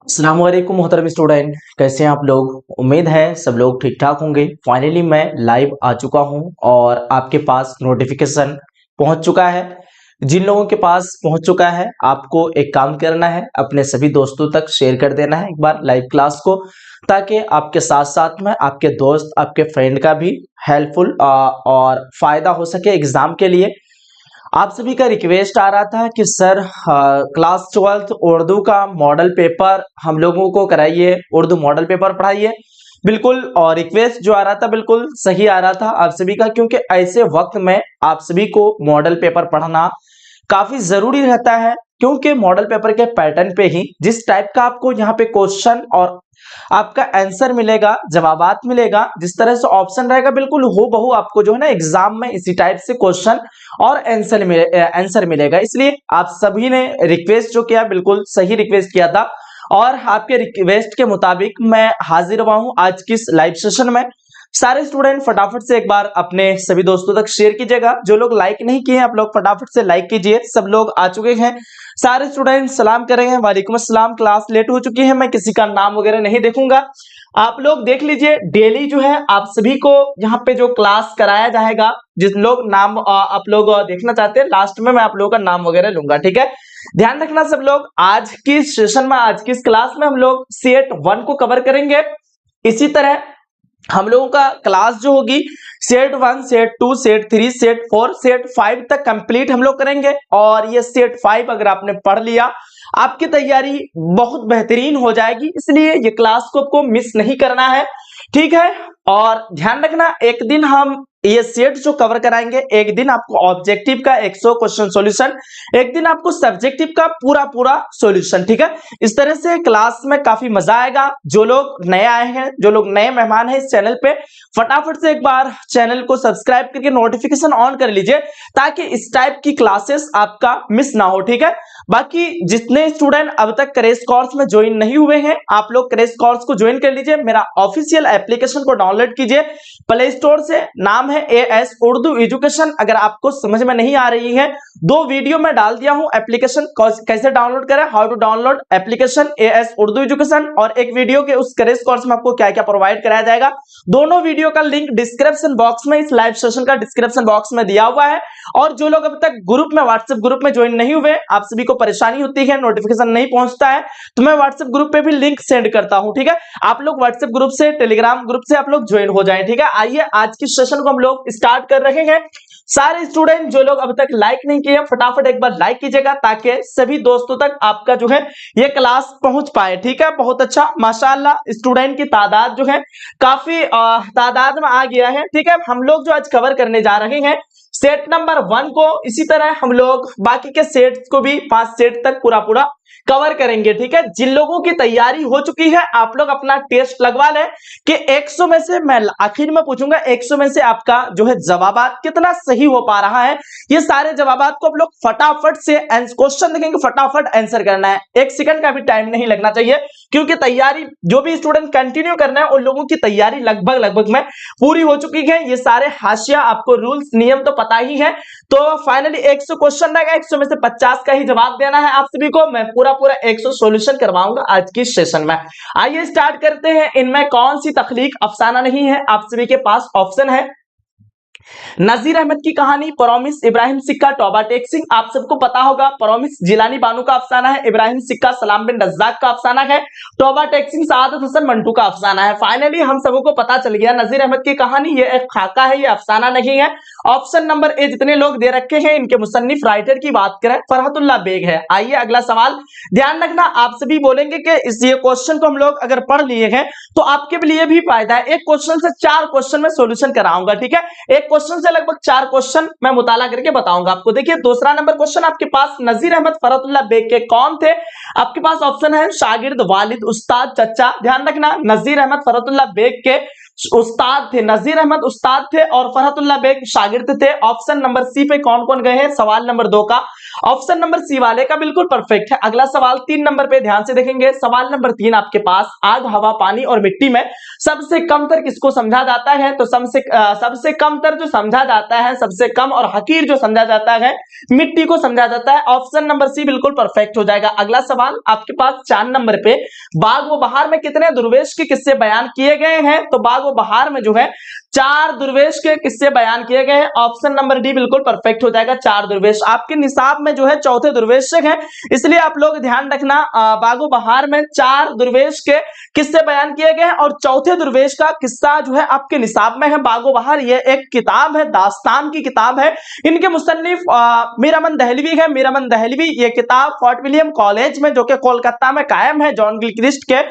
अस्सलाम वालेकुम मोहतरम स्टूडेंट, कैसे हैं आप लोग। उम्मीद है सब लोग ठीक ठाक होंगे। फाइनली मैं लाइव आ चुका हूं और आपके पास नोटिफिकेशन पहुंच चुका है। जिन लोगों के पास पहुंच चुका है आपको एक काम करना है, अपने सभी दोस्तों तक शेयर कर देना है एक बार लाइव क्लास को, ताकि आपके साथ साथ में आपके दोस्त आपके फ्रेंड का भी हेल्पफुल और फायदा हो सके एग्जाम के लिए। आप सभी का रिक्वेस्ट आ रहा था कि सर क्लास 12th उर्दू का मॉडल पेपर हम लोगों को कराइए, उर्दू मॉडल पेपर पढ़ाइए। बिल्कुल, और रिक्वेस्ट जो आ रहा था बिल्कुल सही आ रहा था आप सभी का, क्योंकि ऐसे वक्त में आप सभी को मॉडल पेपर पढ़ना काफी जरूरी रहता है। क्योंकि मॉडल पेपर के पैटर्न पे ही जिस टाइप का आपको यहाँ पे क्वेश्चन और आपका आंसर मिलेगा, जवाबात मिलेगा, जिस तरह से ऑप्शन रहेगा बिल्कुल हूबहू आपको जो है ना एग्जाम में इसी टाइप से क्वेश्चन और आंसर मिलेगा। इसलिए आप सभी ने रिक्वेस्ट जो किया बिल्कुल सही रिक्वेस्ट किया था और आपके रिक्वेस्ट के मुताबिक मैं हाजिर हुआ हूं आज की इस लाइव सेशन में। सारे स्टूडेंट फटाफट से एक बार अपने सभी दोस्तों तक शेयर कीजिएगा। जो लोग लाइक नहीं किए हैं आप लोग फटाफट से लाइक कीजिए। सब लोग आ चुके हैं, सारे स्टूडेंट सलाम करेंगे, वालेकुम अस्सलाम। क्लास लेट हो चुकी है, मैं किसी का नाम वगैरह नहीं देखूंगा। आप लोग देख लीजिए, डेली जो है आप सभी को यहाँ पे जो क्लास कराया जाएगा, जिस लोग नाम आप लोग देखना चाहते हैं लास्ट में मैं आप लोगों का नाम वगैरह लूंगा, ठीक है। ध्यान रखना सब लोग, आज की सेशन में आज की इस क्लास में हम लोग सेट 1 को कवर करेंगे। इसी तरह हम लोगों का क्लास जो होगी set 1 set 2 set 3 set 4 set 5 तक कंप्लीट हम लोग करेंगे। और ये सेट 5 अगर आपने पढ़ लिया आपकी तैयारी बहुत बेहतरीन हो जाएगी, इसलिए ये क्लास को आपको मिस नहीं करना है, ठीक है। और ध्यान रखना, एक दिन हम ये सेट जो कवर कराएंगे, एक दिन आपको ऑब्जेक्टिव का 100 क्वेश्चन सॉल्यूशन, एक दिन आपको सब्जेक्टिव का पूरा पूरा सॉल्यूशन, ठीक है। इस तरह से क्लास में काफी मजा आएगा। जो लोग नए आए हैं, जो लोग नए मेहमान हैं इस चैनल पे, फटाफट से एक बार चैनल को सब्सक्राइब करके नोटिफिकेशन ऑन कर लीजिए, ताकि इस टाइप की क्लासेस आपका मिस ना हो, ठीक है। बाकी जितने स्टूडेंट अब तक क्रैश कोर्स में ज्वाइन नहीं हुए हैं, आप लोग क्रैश कोर्स को ज्वाइन कर लीजिए। मेरा ऑफिशियल एप्लीकेशन को डाउनलोड कीजिए प्ले स्टोर से, नाम है AS उर्दू एजुकेशन। अगर आपको समझ में नहीं आ रही है, 2 वीडियो में डाल दिया हूं एप्लीकेशन कैसे डाउनलोड करें, how to download application AS Urdu education, और एक वीडियो के उस क्रैश कोर्स में आपको क्या क्या प्रोवाइड कराया जाएगा। दोनों वीडियो का लिंक डिस्क्रिप्शन बॉक्स में, इस लाइव सेशन का डिस्क्रिप्शन बॉक्स में दिया हुआ है। और जो लोग अब तक ग्रुप में, व्हाट्सएप ग्रुप में ज्वाइन नहीं हुए, आप सभी को परेशानी होती है, नोटिफिकेशन नहीं पहुंचता है, तो मैं व्हाट्सएप ग्रुप पे भी लिंक सेंड करता हूं, ठीक है। आप लोग व्हाट्सएप ग्रुप से, टेलीग्राम ग्रुप से आप लोग ज्वाइन हो जाएं, ठीक है। आइए आज की सेशन को हम लोग स्टार्ट कर रहे हैं। सारे स्टूडेंट जो लोग अब तक लाइक नहीं किए फटाफट एक बार लाइक कीजिएगा, ताकि सभी दोस्तों तक आपका जो है ये क्लास पहुंच पाए, ठीक है। बहुत अच्छा, माशाल्लाह स्टूडेंट की तादाद जो है काफी तादाद में आ गया है, ठीक है। हम लोग जो आज कवर करने जा रहे हैं सेट नंबर 1 को, इसी तरह हम लोग बाकी के सेट्स को भी 5 सेट तक पूरा पूरा कवर करेंगे, ठीक है। जिन लोगों की तैयारी हो चुकी है आप लोग अपना टेस्ट लगवा लें कि 100 में से मैं आखिर में पूछूंगा 100 में से आपका जो है जवाबात कितना सही हो पा रहा है। ये सारे जवाबात को आप लोग फटाफट से क्वेश्चन देखेंगे, फटाफट आंसर करना है, 1 सेकंड का भी टाइम नहीं लगना चाहिए, क्योंकि तैयारी जो भी स्टूडेंट कंटिन्यू करना है उन लोगों की तैयारी लगभग में पूरी हो चुकी है। ये सारे हाशिया आपको रूल्स नियम तो पता ही है। तो फाइनली 100 क्वेश्चन रहेगा, 100 में से 50 का ही जवाब देना है आप सभी को। मैं पूरा 100 सॉल्यूशन करवाऊंगा आज की सेशन में। आइए स्टार्ट करते हैं। इनमें कौन सी तखलीक अफसाना नहीं है, आप सभी के पास ऑप्शन है नजीर अहमद की कहानी, परॉमिस इब्राहिम सिक्का, तौबा टेक सिंह। आप सबको पता होगा परॉमिस जिलानी बानो का अफसाना है, इब्राहिम सिक्का सलाम बिन रज्जाक का अफसाना है, तौबा टेक सिंह सआदत हसन मंटू का अफसाना है। फाइनली हम सबको पता चल गया नजीर अहमद की कहानी ये एक खाका है, ये अफसाना नहीं है। ऑप्शन नंबर ए जितने लोग दे रखे हैं इनके मुसन्निफ राइटर की बात करें फरहतुल्लाह बेग है। आइए अगला सवाल, ध्यान रखना आप सभी बोलेंगे कि इस ये क्वेश्चन को हम लोग अगर पढ़ लिए हैं तो आपके लिए भी फायदा है। एक क्वेश्चन से 4 क्वेश्चन में सॉल्यूशन कराऊंगा, ठीक है। एक क्वेश्चन से लगभग 4 क्वेश्चन मैं मुताला करके बताऊंगा आपको। देखिए दूसरा नंबर क्वेश्चन आपके पास नजीर अहमद फरहतुल्लाह बेग के कौन थे। आपके पास ऑप्शन है शागिर्द, वालिद, उस्ताद, चचा। ध्यान रखना नजीर अहमद फरहतुल्लाह बेग के उस्ताद थे, नजीर अहमद उस्ताद थे और फरहतुल्लाह बेग शागिर्द थे। ऑप्शन नंबर सी पे कौन कौन गए हैं सवाल नंबर 2 का, ऑप्शन नंबर सी वाले का बिल्कुल परफेक्ट है। अगला सवाल 3 नंबर पे ध्यान से देखेंगे, सवाल नंबर 3 आपके पास, आग हवा पानी और मिट्टी में सबसे कमतर किसको समझा जाता है? तो सबसे कमतर जो समझा जाता है, सबसे कम और हकीर जो समझा जाता है, मिट्टी को समझा जाता है। ऑप्शन नंबर सी बिल्कुल परफेक्ट हो जाएगा। अगला सवाल आपके पास 4 नंबर पे, बाग व बहार में कितने दुर्वेश के किस्से बयान किए गए हैं? तो बाग व बहार में जो है 4 दुर्वेश के किस्से बयान किए गए हैं। ऑप्शन नंबर डी बिल्कुल परफेक्ट हो जाएगा। 4 दुर्वेश आपके निसाब में जो है चौथे दुर्वेश हैं, इसलिए आप लोग ध्यान रखना, बागो बहार में 4 दुर्वेश के किस्से बयान किए गए हैं और चौथे दुर्वेश का किस्सा जो है आपके निसाब में है। बागो बहार ये एक किताब है, दास्तान की किताब है। इनके मुसन्निफ मीरामन दहलवी है। मीरामन दहलवी ये किताब फोर्ट विलियम कॉलेज में जो कि कोलकाता में कायम है, जॉन गिलक्रिस्ट के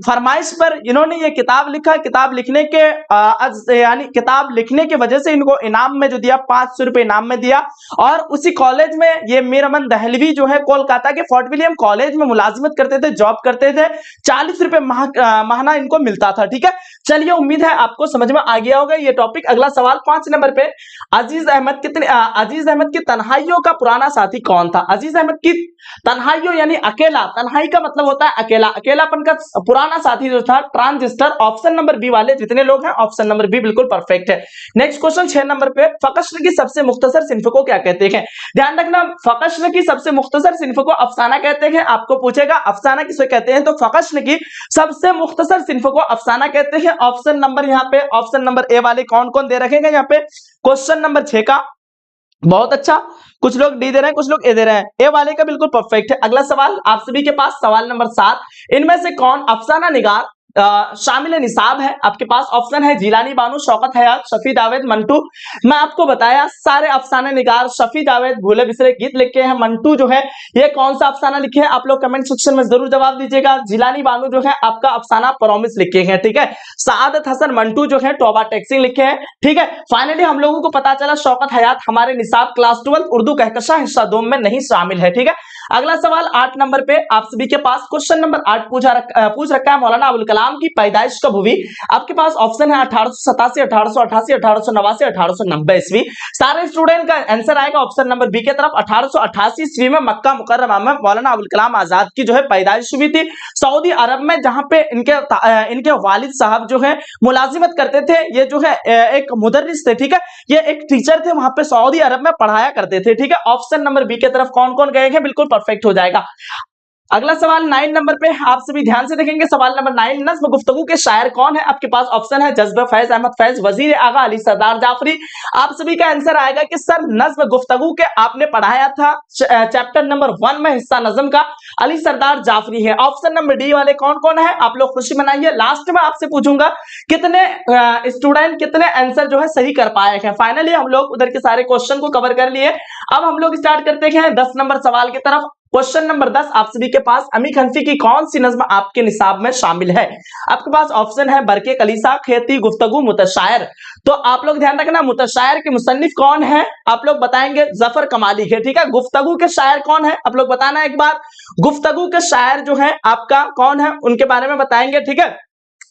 फरमाइश पर इन्होंने ये किताब लिखा। किताब लिखने के यानी किताब लिखने की वजह से इनको इनाम में जो दिया 500 रुपए इनाम में दिया और उसी कॉलेज में ये मीरामन दहलवी जो है कोलकाता के फोर्ट विलियम कॉलेज में मुलाजिमत करते थे, जॉब करते थे। 40 रुपए माहना इनको मिलता था। ठीक है, चलिए उम्मीद है आपको समझ में आ गया होगा ये टॉपिक। अगला सवाल 5 नंबर पे, अजीज अहमद की तन्हाइयों का पुराना साथी कौन था? अजीज अहमद की तन्हाइयों यानी अकेला, तन्हाई का मतलब होता है अकेला, अकेलापन का पुराना साथी जो था ट्रांजिस्टर। ऑप्शन नंबर बी वाले जितने लोग हैं ऑप्शन नंबर बी बिल्कुल परफेक्ट है। नेक्स्ट क्वेश्चन 6 नंबर पे, फकश्र की सबसे मुख्तसर सिन्फ को क्या कहते हैं? ध्यान रखना, फकश्र की सबसे मुख्तसर सिन्फ को अफसाना कहते हैं। आपको पूछेगा अफसाना किसे कहते हैं, तो फकश्र की सबसे मुख्तसर सिन्फ को अफसाना कहते हैं। ऑप्शन नंबर यहाँ पे ऑप्शन नंबर ए वाले कौन कौन दे रखेंगे यहाँ पे क्वेश्चन नंबर 6 का, बहुत अच्छा, कुछ लोग डी दे रहे हैं, कुछ लोग ए दे रहे हैं, ए वाले का बिल्कुल परफेक्ट है। अगला सवाल आप सभी के पास सवाल नंबर 7, इनमें से कौन अफसाना निगार शामिल निसाब है? आपके पास ऑप्शन है जिलानी बानो, शौकत हयात, शफी जावेद, मंटू। मैं आपको बताया सारे अफसाना निगार, शफी जावेद भूले बिसरे गीत लिखे हैं, मंटू जो है ये कौन सा अफसाना लिखे हैं? आप लोग कमेंट सेक्शन में जरूर जवाब दीजिएगा। जिलानी बानो जो है आपका अफसाना प्रॉमिस लिखे हैं। ठीक है, सादत हसन मंटू जो है तौबा टैक्सिंग लिखे हैं। ठीक है, फाइनली हम लोगों को पता चला शौकत हयात हमारे निसाब क्लास 12 उर्दू कहकशा हिस्सा 2 में नहीं शामिल है। ठीक है, अगला सवाल 8 नंबर पे आप सभी के पास क्वेश्चन नंबर 8 पूछ रखा है, मौलाना अबुल कलाम की पैदाइश कब हुई? आपके पास ऑप्शन है 1887, 1888, 1889, 1890 ईस्वी। सारे स्टूडेंट का आंसर आएगा ऑप्शन नंबर बी की तरफ। 1888 ईस्वी में मक्का मुकर्रमा में मौलाना अबुल कलाम आजाद की जो है पैदाइश हुई थी, सऊदी अरब में, जहां पे इनके वालिद साहब जो है मुलाजिमत करते थे। ये जो है एक मुदर्रिस थे। ठीक है, ये एक टीचर थे, वहां पे सऊदी अरब में पढ़ाया करते थे। ठीक है, ऑप्शन नंबर बी की तरफ कौन कौन गए हैं बिल्कुल परफेक्ट हो जाएगा। अगला सवाल 9 नंबर पे आप सभी ध्यान से देखेंगे, सवाल नंबर 9, नज्म गुफ्तगू के शायर कौन है? आपके पास ऑप्शन है जज्ब फैज अहमद फैज, वजीर आगा, अली सरदार जाफरी। आप सभी का आंसर आएगा कि सर नज्म गुफ्तगू के आपने पढ़ाया था चैप्टर नंबर 1 में, हिस्सा नज्म का अली सरदार जाफरी है। ऑप्शन नंबर डी वाले कौन कौन है? आप लोग खुशी मनाइए। लास्ट में आपसे पूछूंगा कितने स्टूडेंट कितने आंसर जो है सही कर पाए हैं। फाइनली हम लोग उधर के सारे क्वेश्चन को कवर कर लिए। अब हम लोग स्टार्ट करते हैं 10 नंबर सवाल की तरफ। क्वेश्चन नंबर 10 आप सभी के पास, अमी खनफी की कौन सी नज्म आपके निसाब में शामिल है? आपके पास ऑप्शन है बरके कलीसा, खेती, गुफ्तगू, मुतशायर। तो आप लोग ध्यान रखना, मुतशायर के मुसन्निफ कौन है? आप लोग बताएंगे जफर कमाली है। ठीक है, गुफ्तगू के शायर कौन है? आप लोग बताना एक बार, गुफ्तगू के शायर जो है आपका कौन है, उनके बारे में बताएंगे। ठीक है,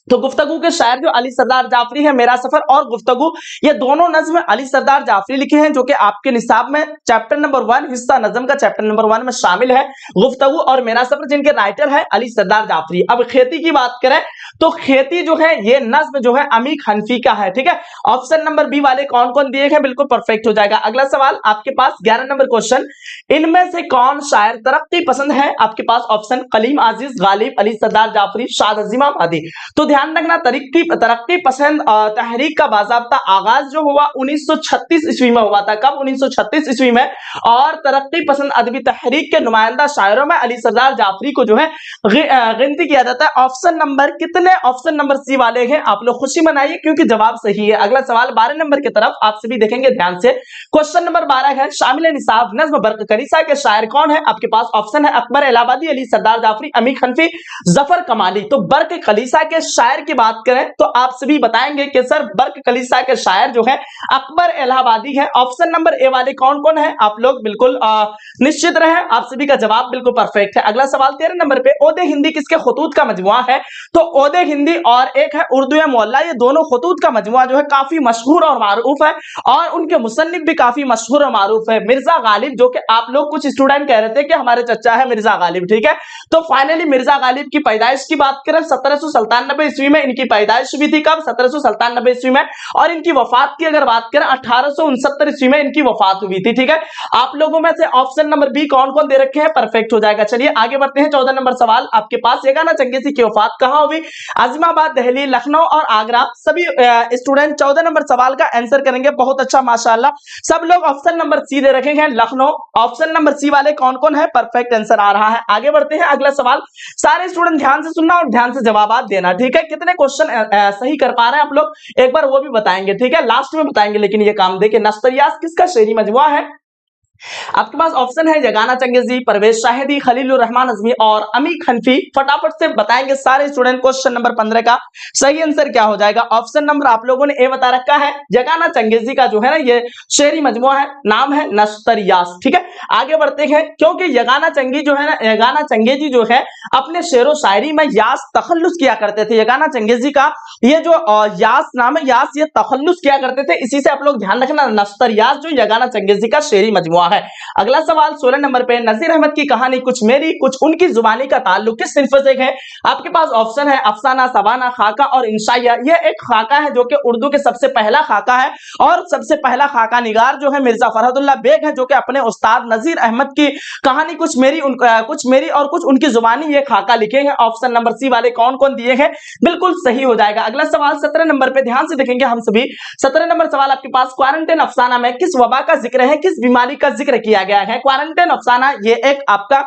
तो गुफ्तगू के शायर जो अली सरदार जाफरी है, मेरा सफर और गुफ्तगू, ये दोनों नज्म अली सरदार जाफरी लिखे हैं, जो कि आपके निसाब में चैप्टर नंबर 1 हिस्सा नज्म का चैप्टर नंबर 1 में शामिल है। गुफ्तगू और मेरा सफर जिनके राइटर है अली सरदार जाफरी। अब खेती की बात करें तो खेती जो है ये नज्म जो है अमी खनफी का है। ठीक है, ऑप्शन नंबर बी वाले कौन कौन दिए हैं बिल्कुल परफेक्ट हो जाएगा। अगला सवाल आपके पास 11 नंबर क्वेश्चन, इनमें से कौन शायर तरक्की पसंद है? आपके पास ऑप्शन कलीम आजिज, गालिब, अली सरदार जाफरी, शाद अजीमा आदि। तो ध्यान रखना, तरक्की पसंद तहरीक का बाज़ाब्ता आगाज जो हुआ 1936 ईस्वी में हुआ था। कब? 1936 ईस्वी में। और तरक्की पसंद अदबी तहरीक के नुमाइंदा शायरों में अली सरदार जाफरी को जो है गिनती किया जाता है। ऑप्शन नंबर कितने? ऑप्शन नंबर सी वाले हैं। आप लोग खुशी मनाइए क्योंकि जवाब सही है। अगला सवाल 12 नंबर की तरफ आप सभी देखेंगे ध्यान से। क्वेश्चन नंबर 12 है, शामिल निसाब नज्म बर्क कलीसा के शायर कौन है? आपके पास ऑप्शन है अकबर इलाहाबादी, अली सरदार जाफरी, अमी खनफी, जफर कमाली। तो बर्क कलीसा के शायर शायर की बात करें तो आप सभी बताएंगे कि सर बर्क कलीसा के शायर जो है अकबर इलाहाबादी है। ऑप्शन नंबर ए वाले कौन कौन है, आप लोग बिल्कुल निश्चित रहे, आप सभी का जवाब बिल्कुल परफेक्ट है। अगला सवाल 13 नंबर पे, ओदे हिंदी किसके खुतूत का मजमुआ है? तो ओदे हिंदी और एक है उर्दू मोहल्ला, ये दोनों खुतूत का मजमुआ जो है काफी मशहूर और मारूफ है और उनके मुसन्निफ भी काफी मशहूर और मारूफ है। मिर्जा गालिब, जो कि आप लोग कुछ स्टूडेंट कह रहे थे कि हमारे चचा है मिर्जा गालिब, ठीक है। तो फाइनली मिर्जा गालिब की पैदाइश की बात करें 1797 ईस्वी में इनकी पैदाइश हुई थी। कब? 1797 ईस्वी में। और इनकी वफात की अगर बात करें 1869 ईस्वी में इनकी वफात हुई थी, ठीक है। आप लोगों में से ऑप्शन नंबर बी कौन कौन दे रखे हैं, परफेक्ट हो जाएगा। चलिए आगे बढ़ते हैं। 14 नंबर सवाल आपके पास, यगाना चंगेजी की वफात कहां हुई? आजमाबाद, दिल्ली, लखनऊ और आगरा। सभी स्टूडेंट 14 नंबर सवाल का आंसर करेंगे, बहुत अच्छा माशाल्लाह। सब लोग ऑप्शन नंबर सी दे रखे हैं, लखनऊ। ऑप्शन नंबर सी वाले कौन कौन है, परफेक्ट आंसर आ रहा है। आगे बढ़ते हैं, अगला सवाल। सारे स्टूडेंट ध्यान से सुनना और ध्यान से जवाब देना, ठीक है। कितने क्वेश्चन सही कर पा रहे हैं आप लोग एक बार वो भी बताएंगे, ठीक है, लास्ट में बताएंगे। लेकिन ये काम देखिए, नस्तरियास किसका शेरी मजमुआ है? आपके पास ऑप्शन है यगाना चंगेजी, परवेज शाहिदी, खलीलुर रहमान अज़मी और अमीर हनफी। फटाफट से बताएंगे सारे स्टूडेंट क्वेश्चन नंबर 15 का सही आंसर क्या हो जाएगा। ऑप्शन नंबर आप लोगों ने ए बता रखा है, यगाना चंगेजी का जो है ना ये शेरी मजमुआ है, नाम है नस्तरियास, ठीक है। आगे बढ़ते हैं, क्योंकि यगाना चंगी जो है ना, यगाना चंगेजी जो है अपने शेरो शायरी में यास तखल्लुस किया करते थे। यगाना चंगेजी का ये जो यास नाम है, यास ये तखल्लुस किया करते थे, इसी से आप लोग ध्यान रखना। नस्तरियास जो यगाना चंगेजी का शेरी मजमुआ है। अगला सवाल 16 नंबर पे, नजीर अहमद की कहानी कुछ मेरी कुछ उनकी जुबानी का ताल्लुक किस सिनफ से है? आपके पास ऑप्शन है अफसाना, सवाना, खाका और इंशाइया। यह एक खाका है जो कि उर्दू के सबसे पहला खाका है और सबसे पहला खाका निगार जो है मिर्जा फरहदुल्लाह बेग है, जो कि अपने उस्ताद नजीर अहमद की कहानी कुछ मेरी और कुछ उनकी जुबानी ये खाका लिखे हैं। ऑप्शन नंबर सी वाले कौन कौन दिए हैं, बिल्कुल सही हो जाएगा। अगला सवाल 17 नंबर पे, ध्यान से देखेंगे हम सभी। 17 नंबर सवाल आपके पास, क्वारंटाइन अफसाना में किस वबा का जिक्र है, किस बीमारी का जिक्र किया गया है? क्वारंटाइन अफसाना ये एक आपका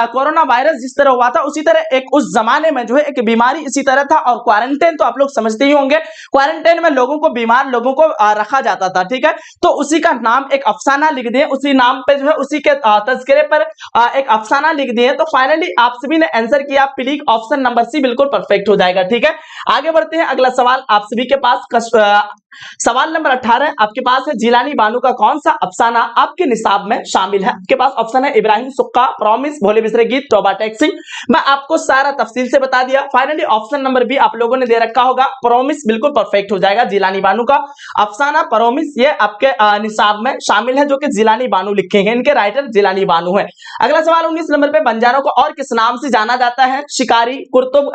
कोरोना वायरस जिस तरह हुआ था उसी तरह एक उस जमाने में जो है एक बीमारी इसी तरह था। और क्वारंटाइन तो आप लोग समझते ही होंगे, क्वारंटाइन में लोगों को, बीमार लोगों को रखा जाता था, ठीक है। तो उसी का नाम एक अफसाना लिख दिए, उसी नाम पे जो है उसी के तज़किरे पर एक अफसाना लिख दिए। तो फाइनली आप सभी ने आंसर किया, प्लीज ऑप्शन नंबर सी बिल्कुल परफेक्ट हो जाएगा, ठीक है। आगे बढ़ते हैं, अगला सवाल आप सभी के पास सवाल नंबर 18 आपके पास है, जिलानी बानो का कौन सा अफसाना आपके निसाब में शामिल है? आपके पास ऑप्शन है इब्राहिम सुक्का, प्रॉमिस, भोले बिसरे गीत, तौबा टैक्सी। मैं आपको सारा तफसील से बता दिया। फाइनली ऑप्शन नंबर भी आप लोगों ने दे रखा होगा, प्रॉमिस बिल्कुल परफेक्ट हो जाएगा। जिलानी बानो का अफसाना प्रॉमिस ये आपके निसाब में शामिल है, जो कि जिलानी बानो लिखे हैं, इनके राइटर जिलानी बानो है। अगला सवाल 19 नंबर पे, बंजारों को और किस नाम से जाना जाता है? शिकारी, कुर्तुब,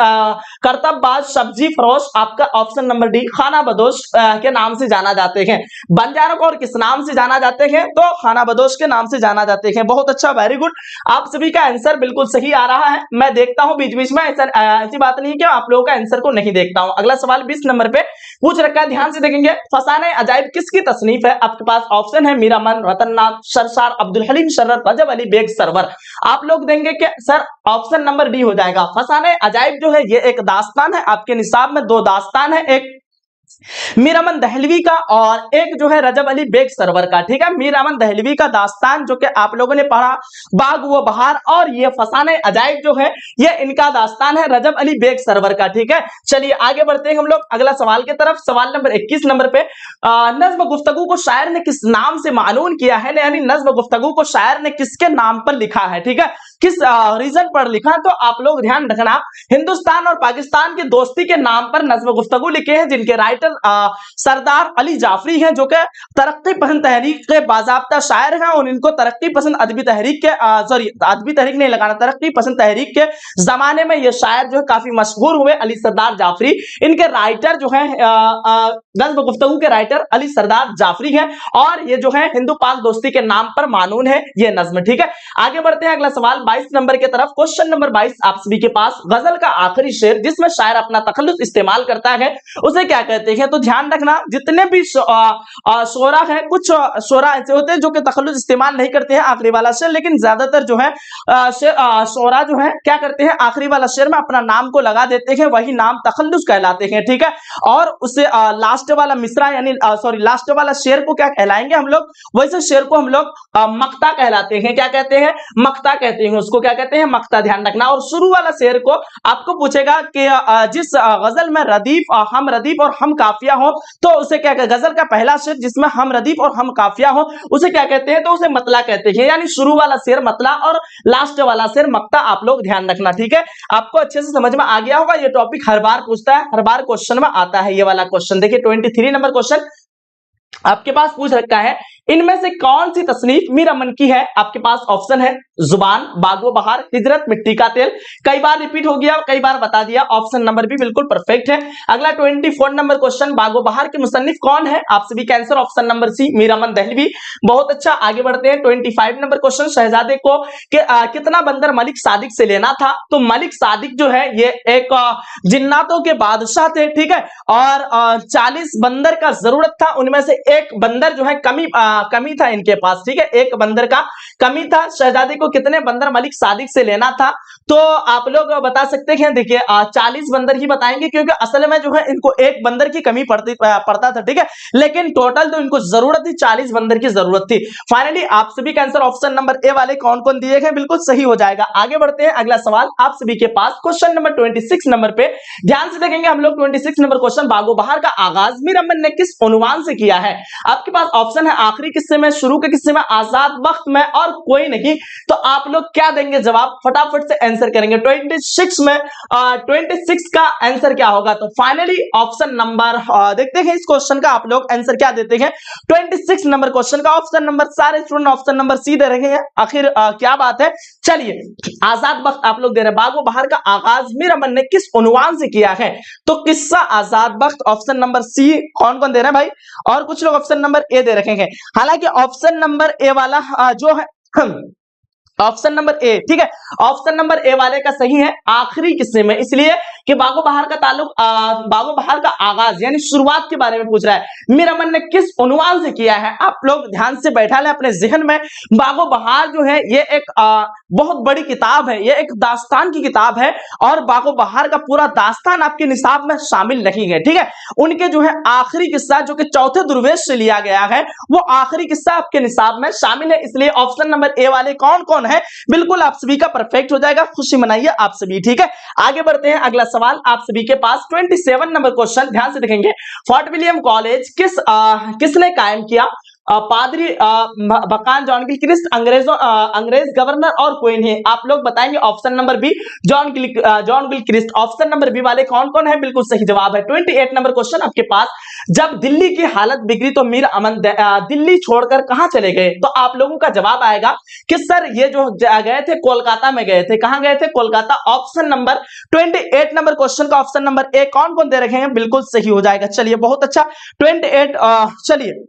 करतबबाज, सब्जी फरोश। आपका ऑप्शन नंबर डी, खाना बदोश के नाम से जाना जाते हैं। बंजारों को और किस नाम से जाना जाते हैं? तो खाना बदोश के नाम से जाना जाते हैं। बहुत अच्छा, वेरी गुड, आप सभी का आंसर बिल्कुल सही आ रहा है। मैं देखता हूं बीच बीच में, ऐसी बात नहीं है कि आप लोगों का आंसर को नहीं देखता हूं। अगला सवाल 20 नंबर पे पूछ रखा है, ध्यान से देखेंगे। फसाने अजाइब किसकी तसनीफ है? आपके पास ऑप्शन है मीरामन, रतननाथ, सरसार, अब्दुल हलीम शर्रत, रजब अली बेग सरवर। आप लोग देंगे कि सर ऑप्शन नंबर डी हो जाएगा। फसाने अजाइब जो है ये एक दास्तान है, आपके निसाब में दो दास्तान है, एक मीरामन दहलवी का और एक जो है रजब अली बेग सरवर का, ठीक है। मीरामन दहलवी का दास्तान जो कि आप लोगों ने पढ़ा बाग व बहार, और ये फसाने अजाइब जो है ये इनका दास्तान है रजब अली बेग सरवर का, ठीक है। चलिए आगे बढ़ते हैं हम लोग अगला सवाल की तरफ। सवाल नंबर 21 नंबर पे, नज्म गुफ्तगू को शायर ने किस नाम से मानून किया है? यानी नज्म गुफ्तगू को शायर ने किसके नाम पर लिखा है, ठीक है, किस रीजन पर लिखा? तो आप लोग ध्यान रखना, हिंदुस्तान और पाकिस्तान की दोस्ती के नाम पर नज्म गुफ्तगू लिखे हैं, जिनके राइटर सरदार अली जाफरी हैं, जो कि तरक्की पसंद तहरीक के बाज़ाब्ता शायर हैं और इनको तरक्की पसंद अदबी तहरीक के अदबी तहरीक नहीं लगाना, तरक्की पसंद तहरीक के जमाने में ये शायर जो है काफी मशहूर हुए, अली सरदार जाफरी। इनके राइटर जो है नज्म गुफ्तगू के राइटर अली सरदार जाफरी हैं और ये जो है हिंदू पाक दोस्ती के नाम पर मानून है ये नज्म, ठीक है। आगे बढ़ते हैं अगला सवाल 22 नंबर की तरफ। क्वेश्चन नंबर 22 आप सभी के पास, गजल का आखिरी शेर जिसमें शायर अपना तखल्लुस इस्तेमाल करता है उसे क्या कहते कहते हैं। तो ध्यान रखना, जितने भी शोरा है, कुछ शोरा ऐसे होते हैं जो कि तखल्लुस इस्तेमाल नहीं करते हैं आखिरी वाला शेर, लेकिन ज्यादातर जो है शोरा जो है क्या करते हैं, आखिरी वाला शेर में अपना नाम को लगा देते हैं, वही नाम तखल्लुस कहलाते हैं। ठीक है, और उससे लास्ट वाला मिसरा यानी सॉरी लास्ट वाला शेर को क्या कहलाएंगे हम लोग, वैसे शेर को हम लोग मक्ता कहलाते हैं। क्या कहते हैं, मक्ता कहते हैं, उसको क्या कहते हैं, मक्ता। ध्यान रखना। और शुरू वाला शेर को आपको पूछेगा कि जिस गजल में हम रदीफ और हम काफिया हो, तो उसे क्या कहते हैं, गजल का पहला शेर जिसमें हम रदीफ और हम काफिया हो उसे क्या कहते हैं, तो उसे मतला कहते हैं। यानी शुरू वाला शेर मतला और लास्ट वाला शेर मक्ता। आप लोग ध्यान रखना। ठीक है, आपको अच्छे से समझ में आ गया होगा। ये टॉपिक हर बार पूछता है, हर बार क्वेश्चन में आता है ये वाला क्वेश्चन। देखिए 23 नंबर क्वेश्चन आपके पास पूछ रखा है, इनमें से कौन सी तसनीफ मीर अमन की है। आपके पास ऑप्शन है जुबान, बागो बहार, हिजरत, मिट्टी का तेल। कई बार रिपीट हो गया, कई बार बता दिया। ऑप्शन नंबर भी बिल्कुल परफेक्ट है। अगला 24 नंबर क्वेश्चन, बागो बहार के मुसन्निफ कौन है। आप सभी का answer option number C, Mir Aman Dehlvi. बहुत अच्छा, आगे बढ़ते हैं। 25 नंबर क्वेश्चन, शहजादे को कितना बंदर मलिक सादिक से लेना था। तो मलिक सादिक जो है ये एक जिन्नातों के बादशाह थे। ठीक है, और 40 बंदर का जरूरत था, उनमें से एक बंदर जो है कमी था इनके पास। ठीक है, एक बंदर का कमी था। शहजादे को कितने बंदर मलिक सादिक से लेना था, तो आप लोग बता सकते हैं। देखिए 40 बंदर ही बताएंगे, क्योंकि असल में जो है इनको एक बंदर की कमी पड़ता था। ठीक है, लेकिन टोटल तो इनको जरूरत थी 40 बंदर की जरूरत थी। फाइनली आप सभी का आंसर ऑप्शन नंबर ए वाले कौन कौन दिए गए बिल्कुल सही हो जाएगा। आगे बढ़ते हैं, अगला सवाल आप सभी के पास क्वेश्चन नंबर 26 नंबर पे ध्यान से देखेंगे हम लोग। 26 नंबर क्वेश्चन, बागो बहार का आगाज मीर अमन ने किस उन्वान से किया है। आपके पास ऑप्शन है आखिरी किस्से में, शुरू के किस्से में, आजाद वक्त में और कोई नहीं। तो आप लोग क्या देंगे जवाब, फटाफट से आंसर करेंगे। 26 में 26 का आंसर क्या होगा। तो फाइनली ऑप्शन नंबर देखते हैं इस क्वेश्चन का आप लोग आंसर क्या देते हैं। 26 नंबर क्वेश्चन का ऑप्शन नंबर, सारे स्टूडेंट ऑप्शन नंबर सी दे रहे हैं। आखिर क्या बात है। चलिए आजाद वक्त आप लोग दे रहे हैं, बागो बहार का आगाज मीर अमन ने किस उन्वान से किया है। तो किस्सा आजाद वक्त, ऑप्शन नंबर सी। कौन कौन दे रहे हैं भाई, और कुछ लोग ऑप्शन नंबर ए दे रखे हैं। हालांकि ऑप्शन नंबर ए वाला जो है ऑप्शन नंबर ए, ठीक है, ऑप्शन नंबर ए वाले का सही है आखिरी किस्से में, इसलिए कि बागो बहार का ताल्लुक बागो बहार का आगाज यानी शुरुआत के बारे में पूछ रहा है। मीर अमन ने किस उन्वान से किया है। आप लोग ध्यान से बैठा लें अपने जहन में। बागो बहार जो है ये एक बहुत बड़ी किताब है, ये एक दास्तान की किताब है, और बागो बहार का पूरा दास्तान आपके निसाब में शामिल नहीं है। ठीक है, उनके जो है आखिरी किस्सा जो कि चौथे दुर्वेश से लिया गया है, वो आखिरी किस्सा आपके निसाब में शामिल है, इसलिए ऑप्शन नंबर ए वाले कौन कौन है बिल्कुल आप सभी का परफेक्ट हो जाएगा। खुशी मनाइए आप सभी। ठीक है, आगे बढ़ते हैं, अगला सवाल आप सभी के पास 27 नंबर क्वेश्चन ध्यान से देखेंगे। फोर्ट विलियम कॉलेज किसने कायम किया। पादरी बकान जॉन गिलक्रिस्ट, अंग्रेज गवर्नर और कोई नहीं। आप लोग बताएंगे option number B, John Gilchrist. Option number B वाले कौन कौन है बिल्कुल सही जवाब है। 28 नंबर क्वेश्चन आपके पास, जब दिल्ली की हालत बिगड़ी तो मीर अमन दिल्ली छोड़कर कहां चले गए। तो आप लोगों का जवाब आएगा कि सर ये जो गए थे कोलकाता में गए थे। कहां गए थे, Kolkata. Option number 28 number question का ऑप्शन नंबर ए कौन कौन दे रखे हैं बिल्कुल सही हो जाएगा। चलिए बहुत अच्छा 28 चलिए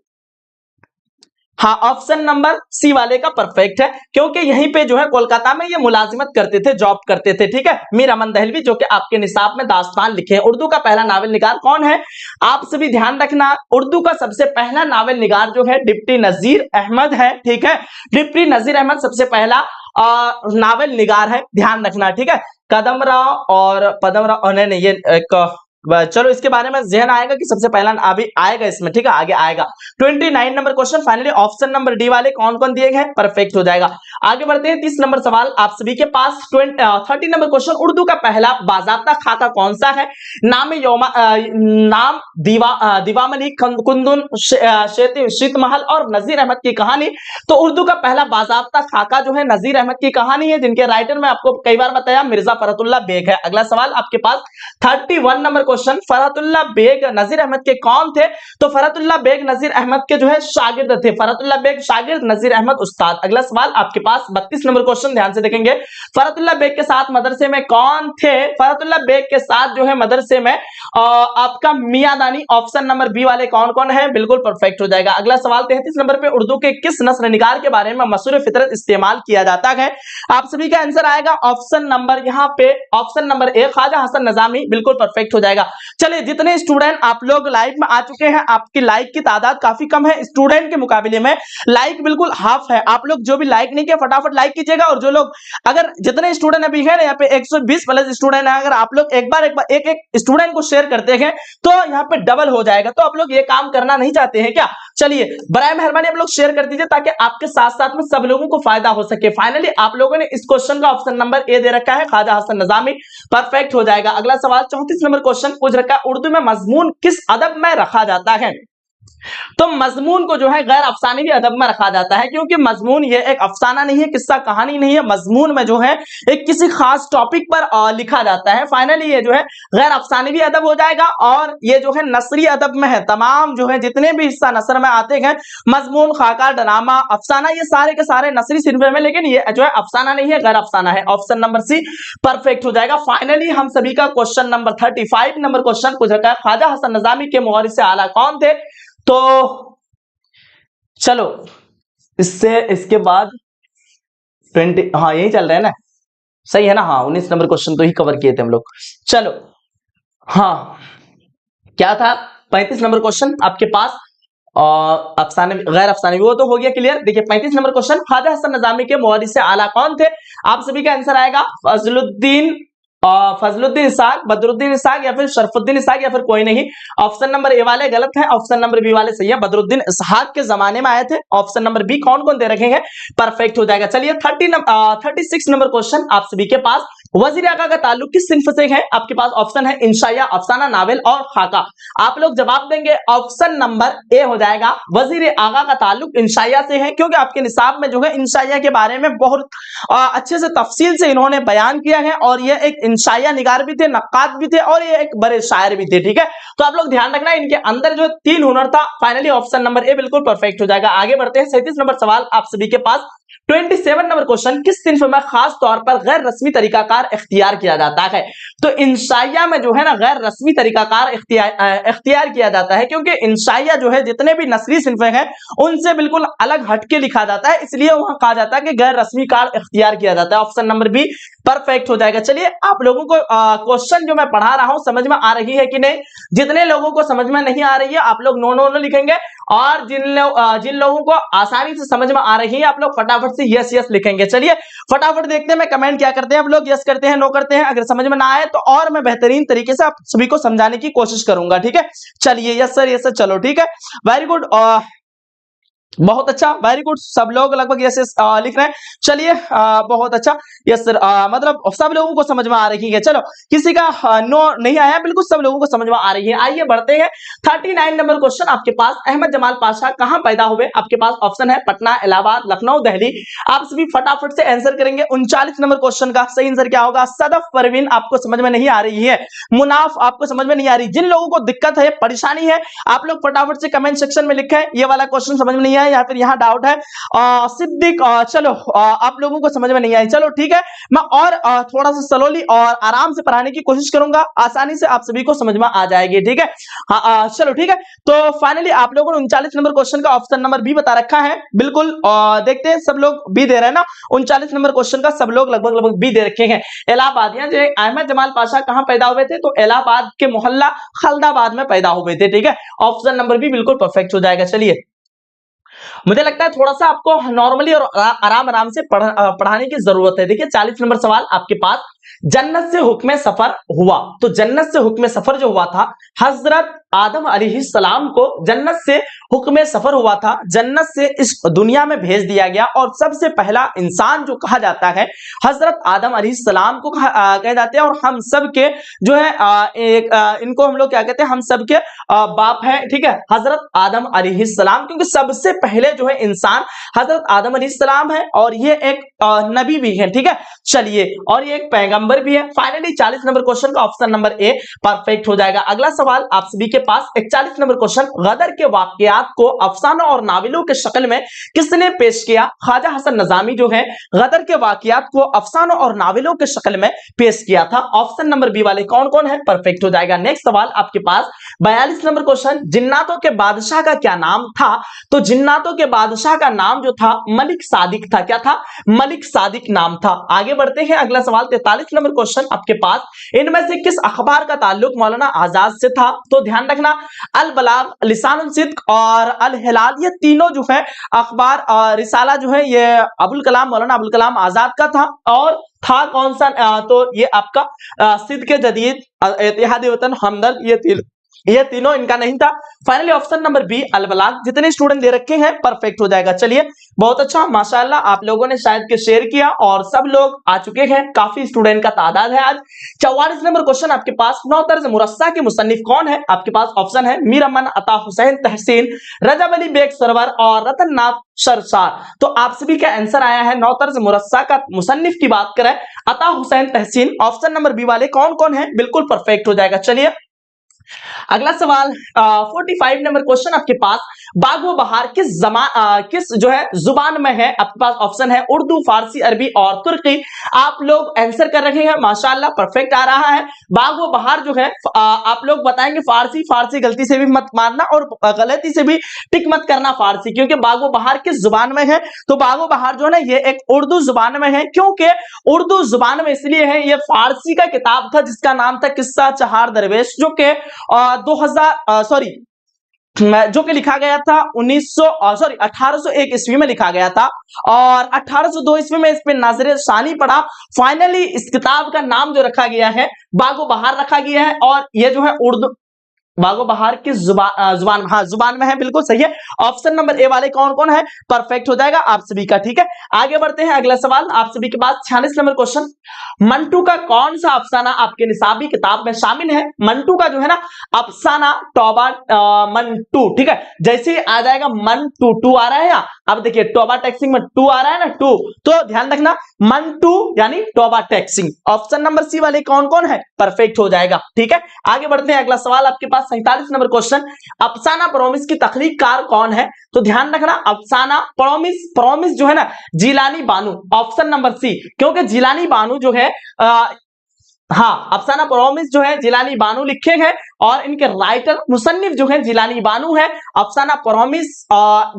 हाँ, ऑप्शन नंबर सी वाले का परफेक्ट है, क्योंकि यहीं पे जो है कोलकाता में ये मुलाजिमत करते थे, जॉब करते थे। ठीक है, मीर अमन दहलवी जो कि आपके निसाब में दास्तान लिखे हैं। उर्दू का पहला नावल निगार कौन है। आप सभी ध्यान रखना, उर्दू का सबसे पहला नावल निगार जो है डिप्टी नजीर अहमद है। ठीक है, डिप्टी नजीर अहमद सबसे पहला नावल निगार है, ध्यान रखना। ठीक है, कदमराव और पदमराव नहीं ये एक चलो इसके बारे में जहन आएगा कि सबसे पहला अभी आएगा इसमें। ठीक है, आगे आएगा। 29 number question, finally option number D वाले कौन कौन दिए गए परफेक्ट हो जाएगा। आगे बढ़ते हैं 30 नंबर सवाल आप सभी के पास। 30 नंबर क्वेश्चन, उर्दू का पहला बाज़ाब्ता खाका कौन सा है। नाम दीवा मलिक, कुंदन, शीतमहल और नजीर अहमद की कहानी। तो उर्दू का पहला बाज़ाब्ता खाका जो है नजीर अहमद की कहानी है, जिनके राइटर में आपको कई बार बताया मिर्जा फरहतुल्लाह बेग है। अगला सवाल आपके पास 31 number question, Farhatullah bag Nazir Ahmad के कौन थे। तो फरहतुल्लाह बेग नजीर अहमद के जो है शागिर्द थे। फरहतुल्लाह बेग शागिर्द, नजीर अहमद उस्ताद। अगला सवाल आपके पास 32 नंबर क्वेश्चन ध्यान से देखेंगे। फरहतुल्लाह बेग के साथ मदरसे में कौन थे। फरहतुल्लाह बेग के साथ जो है मदरसे में आपका मियां दानी। ऑप्शन नंबर बी वाले कौन कौन है बिल्कुल परफेक्ट हो जाएगा। अगला सवाल 33 नंबर पे, उर्दू के किस नस्र निगार के बारे में मसूर फितरत इस्तेमाल किया जाता है। आप सभी का आंसर आएगा ऑप्शन नंबर यहाँ पे option number A, Khwaja Hasan Nizami बिल्कुल परफेक्ट हो जाएगा। जाएगा। चलिए, जितने स्टूडेंट आप लोग लाइव में आ चुके हैं, आपकी लाइक की तादाद काफी कम है स्टूडेंट के मुकाबले में, लाइक बिल्कुल हाफ है। आप लोग जो भी लाइक नहीं किया फटाफट लाइक कीजिएगा, और जो लोग अगर जितने स्टूडेंट अभी है ना, यहाँ पे 120 प्लस स्टूडेंट है, अगर आप लोग एक बार एक स्टूडेंट को शेयर करते हैं तो यहाँ पे डबल हो जाएगा। तो आप लोग ये काम करना नहीं चाहते हैं क्या? चलिए, बराए मेहरबानी आप लोग शेयर कर दीजिए ताकि आपके साथ साथ में सब लोगों को फायदा हो सके। फाइनली आप लोगों ने इस क्वेश्चन का ऑप्शन नंबर ए दे रखा है, ख्वाजा हसन नज़ामी, परफेक्ट हो जाएगा। अगला सवाल 34 नंबर क्वेश्चन पूछ रखा है, उर्दू में मजमून किस अदब में रखा जाता है? तो मजमून को जो है गैर अफसानवी अदब में रखा जाता है, क्योंकि मजमून ये एक अफसाना नहीं है, किस्सा कहानी नहीं है। मजमून में जो है एक किसी खास टॉपिक पर लिखा जाता है। फाइनली ये जो है गैर अफसानवी अदब हो जाएगा, और ये जो है नसरी अदब में है। तमाम जो है जितने भी हिस्सा नसर में आते हैं, मजमून, खाका, ड्रामा, अफसाना, ये सारे के सारे नसरी सिलसिले में, लेकिन ये जो है अफसाना नहीं है, गैर अफसाना है। ऑप्शन नंबर सी परफेक्ट हो जाएगा। फाइनली हम सभी का क्वेश्चन नंबर 35 नंबर क्वेश्चन पूछ रखा है, ख्वाजा हसन नज़ामी के मुवारिस आला कौन थे? तो चलो, इसके बाद 20, हाँ यही चल रहा है ना, सही है ना? हाँ, 19 नंबर क्वेश्चन तो ही कवर किए थे हम लोग। चलो, हाँ क्या था 35 नंबर क्वेश्चन आपके पास? अफसाने गैर अफसाने, वो तो हो गया क्लियर। देखिए 35 नंबर क्वेश्चन, ख्वाजा हसन नज़ामी के मुवारिस आला कौन थे? आप सभी का आंसर आएगा फजलुद्दीन इसाक, बदरुद्दीन इसाक, या फिर शरफुद्दीन इसाक, या फिर कोई नहीं। ऑप्शन नंबर ए वाले गलत है, ऑप्शन नंबर बी वाले सही है। बदरुद्दीन इसाक के जमाने में आए थे। ऑप्शन नंबर बी कौन कौन दे रखे हैं? परफेक्ट हो जाएगा। चलिए 36 नंबर क्वेश्चन आप सभी के पास, वजीर आगा का ताल्लुक किस सिन्फ से है? आपके पास ऑप्शन है इंशाया, अफसाना, नावल और खाका। आप लोग जवाब देंगे ऑप्शन नंबर ए हो जाएगा, वजीर आगा का ताल्लुक इंशाया से है, क्योंकि आपके निसाब में जो है इंशाया के बारे में बहुत अच्छे से तफसील से इन्होंने बयान किया है, और ये एक इंशाया निगार भी थे, नक्काद भी थे, और ये एक बड़े शायर भी थे। ठीक है, तो आप लोग ध्यान रखना, इनके अंदर जो 3 हुनर था। फाइनली ऑप्शन नंबर ए बिल्कुल परफेक्ट हो जाएगा। आगे बढ़ते हैं, 37 नंबर सवाल आप सभी के पास, 27 नंबर क्वेश्चन, किस सिन्फ में खास तौर पर गैर रस्मी तरीकाकार इख्तियार किया जाता है? तो इंशाया में जो है ना गैर रस्मी तरीकाकार इख्तियार किया जाता है, क्योंकि इंशाया जो है जितने भी नसरी सिन्फ हैं उनसे बिल्कुल अलग हटके लिखा जाता है, इसलिए वहां कहा जाता है कि गैर रस्मी कार इख्तियार किया जाता है। ऑप्शन नंबर बी परफेक्ट हो जाएगा। चलिए, आप लोगों को क्वेश्चन जो मैं पढ़ा रहा हूं समझ में आ रही है कि नहीं? जितने लोगों को समझ में नहीं आ रही है आप लोग नो नो नो लिखेंगे, और जिन लोगों को आसानी से समझ में आ रही है आप लोग फटाफट से यस यस लिखेंगे। चलिए फटाफट देखते हैं मैं कमेंट क्या करते हैं आप लोग, यस करते हैं, नो करते हैं। अगर समझ में ना आए तो और मैं बेहतरीन तरीके से आप सभी को समझाने की कोशिश करूंगा। ठीक है, चलिए यस सर, यस सर, चलो ठीक है, वेरी गुड, बहुत अच्छा, वेरी गुड, सब लोग लगभग यस यस लिख रहे हैं। चलिए बहुत अच्छा, यस सर, मतलब सब लोगों को समझ में आ रही है। चलो, किसी का नो नहीं आया, बिल्कुल सब लोगों को समझ में आ रही है। आइए बढ़ते हैं, 39 नंबर क्वेश्चन आपके पास, अहमद जमाल पाशा कहां पैदा हुए? आपके पास ऑप्शन है पटना, इलाहाबाद, लखनऊ, दिल्ली। आप सभी फटाफट से आंसर करेंगे। 39 नंबर क्वेश्चन का सही आंसर क्या होगा? सदफ परवीन आपको समझ में नहीं आ रही है, मुनाफ आपको समझ में नहीं आ रही। जिन लोगों को दिक्कत है, परेशानी है, आप लोग फटाफट से कमेंट सेक्शन में लिखें ये वाला क्वेश्चन समझ में नहीं आया, या फिर यहाँ डाउट है। सिद्दीक, चलो आप लोगों को समझ में नहीं आई, चलो ठीक है, मैं और थोड़ा सा स्लोली और आराम से पढ़ाने की कोशिश करूंगा, आसानी से आप सभी को समझ में आ जाएगी। ठीक है, हाँ चलो ठीक है। तो फाइनली आप लोगों ने 39 नंबर क्वेश्चन का ऑप्शन नंबर बी बता रखा है, बिल्कुल देखते हैं सब लोग बी दे रहे हैं ना। 39 नंबर क्वेश्चन का सब लोग लगभग बी दे रखे हैं। इलाहाबाद, जो अहमद जमाल पाशा कहां पैदा हुए थे? तो इलाहाबाद के मोहल्ला खलदाबाद में पैदा हुए थे। ठीक है, ऑप्शन नंबर बी बिल्कुल परफेक्ट हो जाएगा। चलिए, मुझे लगता है थोड़ा सा आपको नॉर्मली और आराम से पढ़ाने की जरूरत है। देखिए 40 नंबर सवाल आपके पास, जन्नत से हुक्म सफर हुआ। तो जन्नत से हुक्म सफर जो हुआ था, हजरत आदम अलैहिस्सलाम को जन्नत से हुक्म सफर हुआ था, जन्नत से इस दुनिया में भेज दिया गया, और सबसे पहला इंसान जो कहा जाता है हजरत आदम अलैहिस्सलाम को कहे जाते हैं, और हम सब के जो है इनको हम लोग क्या कहते हैं, हम सब के बाप है। ठीक है, हजरत आदम अलैहिस्सलाम, क्योंकि सबसे पहले जो है इंसान हजरत आदम अलैहिस्सलाम है, और ये एक नबी भी है। ठीक है, चलिए, और ये एक पैगंबर भी है। फाइनली 40 नंबर क्वेश्चन का ऑप्शन नंबर ए परफेक्ट हो जाएगा। अगला सवाल आप सभी के पास 41 नंबर क्वेश्चन, गदर के वाकयात को अफसानों और नावलों के शक्ल में किसने पेश किया? ख्वाजा हसन नज़ामी जो है गदर के वाकयात को अफसानों और नावलों के शक्ल में पेश किया था। ऑप्शन नंबर बी वाले कौन कौन है? परफेक्ट हो जाएगा। नेक्स्ट सवाल आपके पास 42 नंबर क्वेश्चन, जिन्नातों के बादशाह का क्या नाम था? तो जिन्नातों के बादशाह का नाम जो था मलिक सादिक था। क्या था? मलिक सादिक नाम था। आगे बढ़ते हैं, अगला सवाल 43 48 नंबर क्वेश्चन आपके पास, इनमें से किस अखबार का ताल्लुक मौलाना आजाद से था? तो ध्यान रखना, अल बलाग, लिसानुल सिद्क और अल हिलाल, ये तीनों जो है अखबार, रिसाला जो है ये अबुल कलाम, मौलाना अबुल कलाम आजाद का था। और था कौन सा? तो ये आपका सिद्क जदीद, इत्तेहाद वतन, हमदर्द, ये तीनों इनका नहीं था। Finally option number B L बलाग। जितने स्टूडेंट दे रखे हैं परफेक्ट हो जाएगा। चलिए बहुत अच्छा, माशाल्लाह आप लोगों ने शायद के शेयर किया और सब लोग आ चुके हैं, काफी स्टूडेंट का तादाद है आज। 44 नंबर क्वेश्चन आपके पास, नौतर्ज मुरस्सा के मुसन्निफ कौन है? आपके पास ऑप्शन है मीर अमन, अता हुसैन तहसीन, रजब अली बेग सरवर और रतन नाथ सरसार। तो आप सभी का आंसर आया है नौतर्ज मुरस्सा का मुसन्निफ की बात करें अता हुसैन तहसीन। ऑप्शन नंबर बी वाले कौन कौन है? बिल्कुल परफेक्ट हो जाएगा। चलिए अगला सवाल, 45 नंबर क्वेश्चन आपके पास, बाग व बहार किस जो है जुबान में है? आपके पास ऑप्शन है उर्दू, फारसी, अरबी और तुर्की। आप लोग आंसर कर रहे हैं, माशाल्लाह परफेक्ट आ रहा है। बाग व बहार जो है आप लोग बताएंगे फारसी गलती से भी मत मारना और गलती से भी टिक मत करना फारसी, क्योंकि बाग व बहार किस जुबान में है? तो बाग व बहार जो है ना ये एक उर्दू जुबान में है। क्योंकि उर्दू जुबान में इसलिए है, ये फारसी का किताब था जिसका नाम था किस्सा चहार दरवेश, जो कि 2000 जो कि लिखा गया था 1801 ईस्वी में लिखा गया था और 1802 ईस्वी में इस पे नाज़िर सानी पड़ा। फाइनली इस किताब का नाम जो रखा गया है बागो बहार रखा गया है और ये जो है उर्दू बागो बहार की जुबान में है। बिल्कुल सही है। ऑप्शन नंबर ए वाले कौन कौन है? परफेक्ट हो जाएगा आप सभी का। ठीक है, आगे बढ़ते हैं। अगला सवाल आप सभी के पास 46 नंबर क्वेश्चन, मंटू का कौन सा अफसाना आपके निसाबी किताब में शामिल है? मंटू का जो है ना अफसाना तौबा मंटू। ठीक है, जैसे आ जाएगा मंटू, टू आ रहा है यहाँ, अब देखिए तौबा टैक्सिंग में टू आ रहा है ना, टू, तो ध्यान रखना मंटू यानी तौबा टैक्सिंग। ऑप्शन नंबर सी वाले कौन कौन है? परफेक्ट हो जाएगा। ठीक है, आगे बढ़ते हैं। अगला सवाल आपके पास 47 नंबर क्वेश्चन, अफसाना प्रोमिस की तख्लीककार कौन है? तो ध्यान रखना अफसाना प्रोमिस जो है ना जिलानी बानू। ऑप्शन नंबर सी, क्योंकि जिलानी बानू जो है हाँ, अफसाना प्रोमिस जो है जिलानी बानू लिखे हैं और इनके राइटर मुसन्निफ जो है जिलानी बानू है। अफसाना प्रोमिस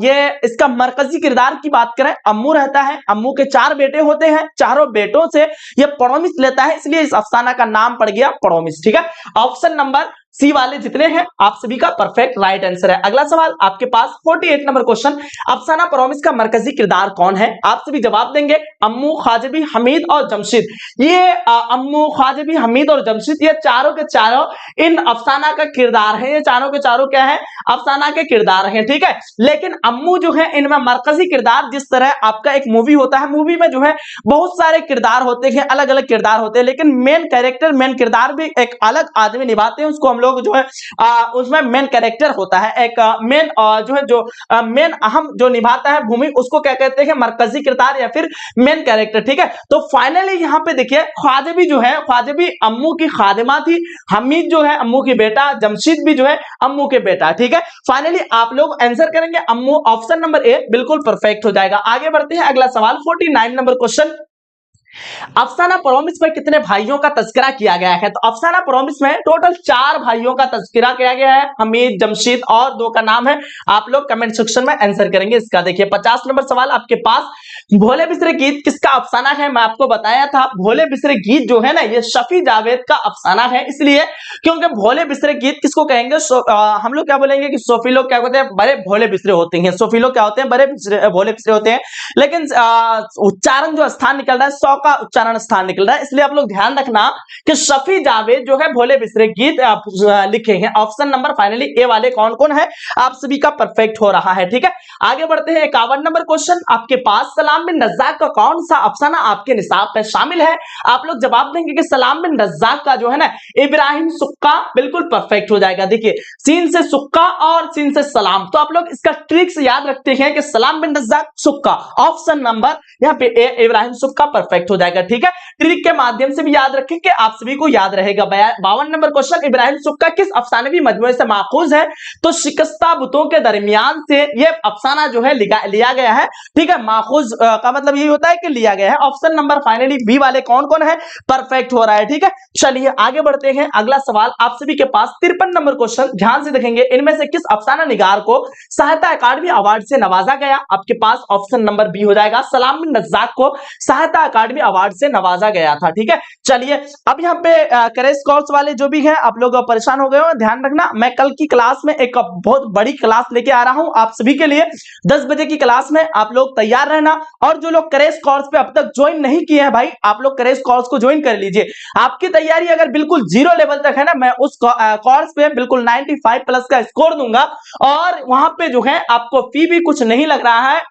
ये इसका मरकजी किरदार की बात करें अम्मू रहता है। अम्मू के 4 बेटे होते हैं, चारों बेटों से ये प्रोमिस लेता है, इसलिए इस अफसाना का नाम पड़ गया प्रोमिस। ठीक है, ऑप्शन नंबर सी वाले जितने हैं आप सभी का परफेक्ट राइट आंसर है। अगला सवाल आपके पास 48 नंबर क्वेश्चन, अफसाना प्रोमिस का मरकजी किरदार कौन है? आप सभी जवाब देंगे अम्मू, ख्वाजबी, हमीद और जमशीद। ये अम्मू, ख्वाजबी, हमीद और जमशीद ये चारों के चारों इन अफसाना का किरदार है। ये चारों के चारों क्या है? अफसाना के किरदार हैं। ठीक है, लेकिन अम्मू जो है इनमें मरकजी किरदार, जिस तरह आपका एक मूवी होता है, मूवी में जो है बहुत सारे किरदार होते हैं, अलग अलग किरदार होते हैं, लेकिन मेन किरदार भी एक अलग आदमी निभाते हैं, उसको हम लोग जो है उसमें मेन कैरेक्टर होता है, एक मेन जो है जो मेन अहम जो निभाता है भूमि, उसको क्या कहते हैं? मरकजी किरदार या फिर मेन कैरेक्टर। ठीक है, तो फाइनली यहां पे देखिए ख्वाजबी जो है, ख्वाजबी अम्मू की खादिमा थी, हमीद जो है अम्मू की बेटा, जमशीद भी जो है अम्मू के बेटा। ठीक है, फाइनली आप लोग आंसर करेंगे अम्मू। ऑप्शन नंबर ए बिल्कुल परफेक्ट हो जाएगा। आगे बढ़ते हैं। अगला सवाल 49 नंबर क्वेश्चन, अफसाना प्रोमिस में कितने भाइयों का तस्करा किया गया है? तो अफसाना प्रोमिस में टोटल 4 भाइयों का तस्करा किया गया है, हमीद, जमशीद और 2 का नाम है। आप लोग कमेंट सेक्शन में आंसर करेंगे इसका। देखिए 50 नंबर सवाल आपके पास, भोले बिसरे गीत किसका अफसाना है? मैं आपको बताया था भोले बिसरे गीत जो है ना ये शफी जावेद का अफसाना है, इसलिए क्योंकि भोले बिसरे गीत किसको कहेंगे? हम लोग क्या बोलेंगे कि सोफी लोग क्या होते हैं? बड़े भोले बिसरे होते हैं। सोफी लोग क्या होते हैं? बड़े भोले बिसरे होते हैं, लेकिन उच्चारण जो स्थान निकल रहा है 100 का उच्चारण स्थान निकल रहा है, इसलिए आप लोग ध्यान रखना कि शफी जावेद जो है भोले बिसरे गीत लिखे हैं। ऑप्शन नंबर फाइनली ए वाले कौन कौन है? आप सभी का परफेक्ट हो रहा है। ठीक है, आगे बढ़ते हैं। 51 नंबर क्वेश्चन आपके पास, सलाम बिन रज़्ज़ाक़ का कौन सा अफसाना आपके निसाब में शामिल है? आप लोग जवाब देंगे कि सलाम बिन रज़्ज़ाक़ का जो है ना इब्राहिम सुक्का। बिल्कुल परफेक्ट हो जाएगा। देखिए सीन से सुक्का और सीन से सलाम, तो आप लोग इसका ट्रिक्स याद रखते हैं कि सलाम बिन रज़्ज़ाक़ सुक्का। ऑप्शन नंबर यहाँ पे ए इब्राहिम सुक्का परफेक्ट हो जाएगा। ठीक है, ट्रिक के माध्यम से भी याद रखें कि आप सभी को याद रहेगा। 52 नंबर क्वेश्चन, इब्राहिम सुक्का किस अफसानवी मजमूए से माखूज है? तो शिकस्ता बुतों के दरमियान से ये अफसाना जो है लिया गया है। ठीक है, माखूज का मतलब यही होता है कि लिया गया है। ऑप्शन नंबर फाइनली बी वाले कौन कौन है, परफेक्ट हो रहा है। ठीक है, चलिए आगे बढ़ते हैं। अगला सवाल आप सभी के पास 53 नंबर क्वेश्चन, ध्यान से देखेंगे। इनमें से किस अफसाना निगार को साहित्य अकादमी अवार्ड से नवाजा गया? आपके पास ऑप्शन नंबर बी हो जाएगा, सलाम बिन रज़्ज़ाक को साहित्य अकादमी अवार्ड से नवाजा गया था। ठीक है, चलिए अब यहाँ पे क्रैश कोर्स वाले जो भी हैं आप लोग परेशान हो गए हो, ध्यान रखना मैं कल की क्लास में एक बहुत बड़ी क्लास लेके आ रहा हूं आप सभी के लिए। 10 बजे की क्लास में आप लोग तैयार रहना। और जो लोग क्रैश कोर्स पे अब तक ज्वाइन नहीं किए हैं भाई, आप लोग क्रैश कोर्स को ज्वाइन कर लीजिए। आपकी तैयारी अगर बिल्कुल जीरो लेवल तक है ना, मैं उस कोर्स पे बिल्कुल 95 प्लस का स्कोर दूंगा। और वहां पे जो है आपको फी भी कुछ नहीं लग रहा है।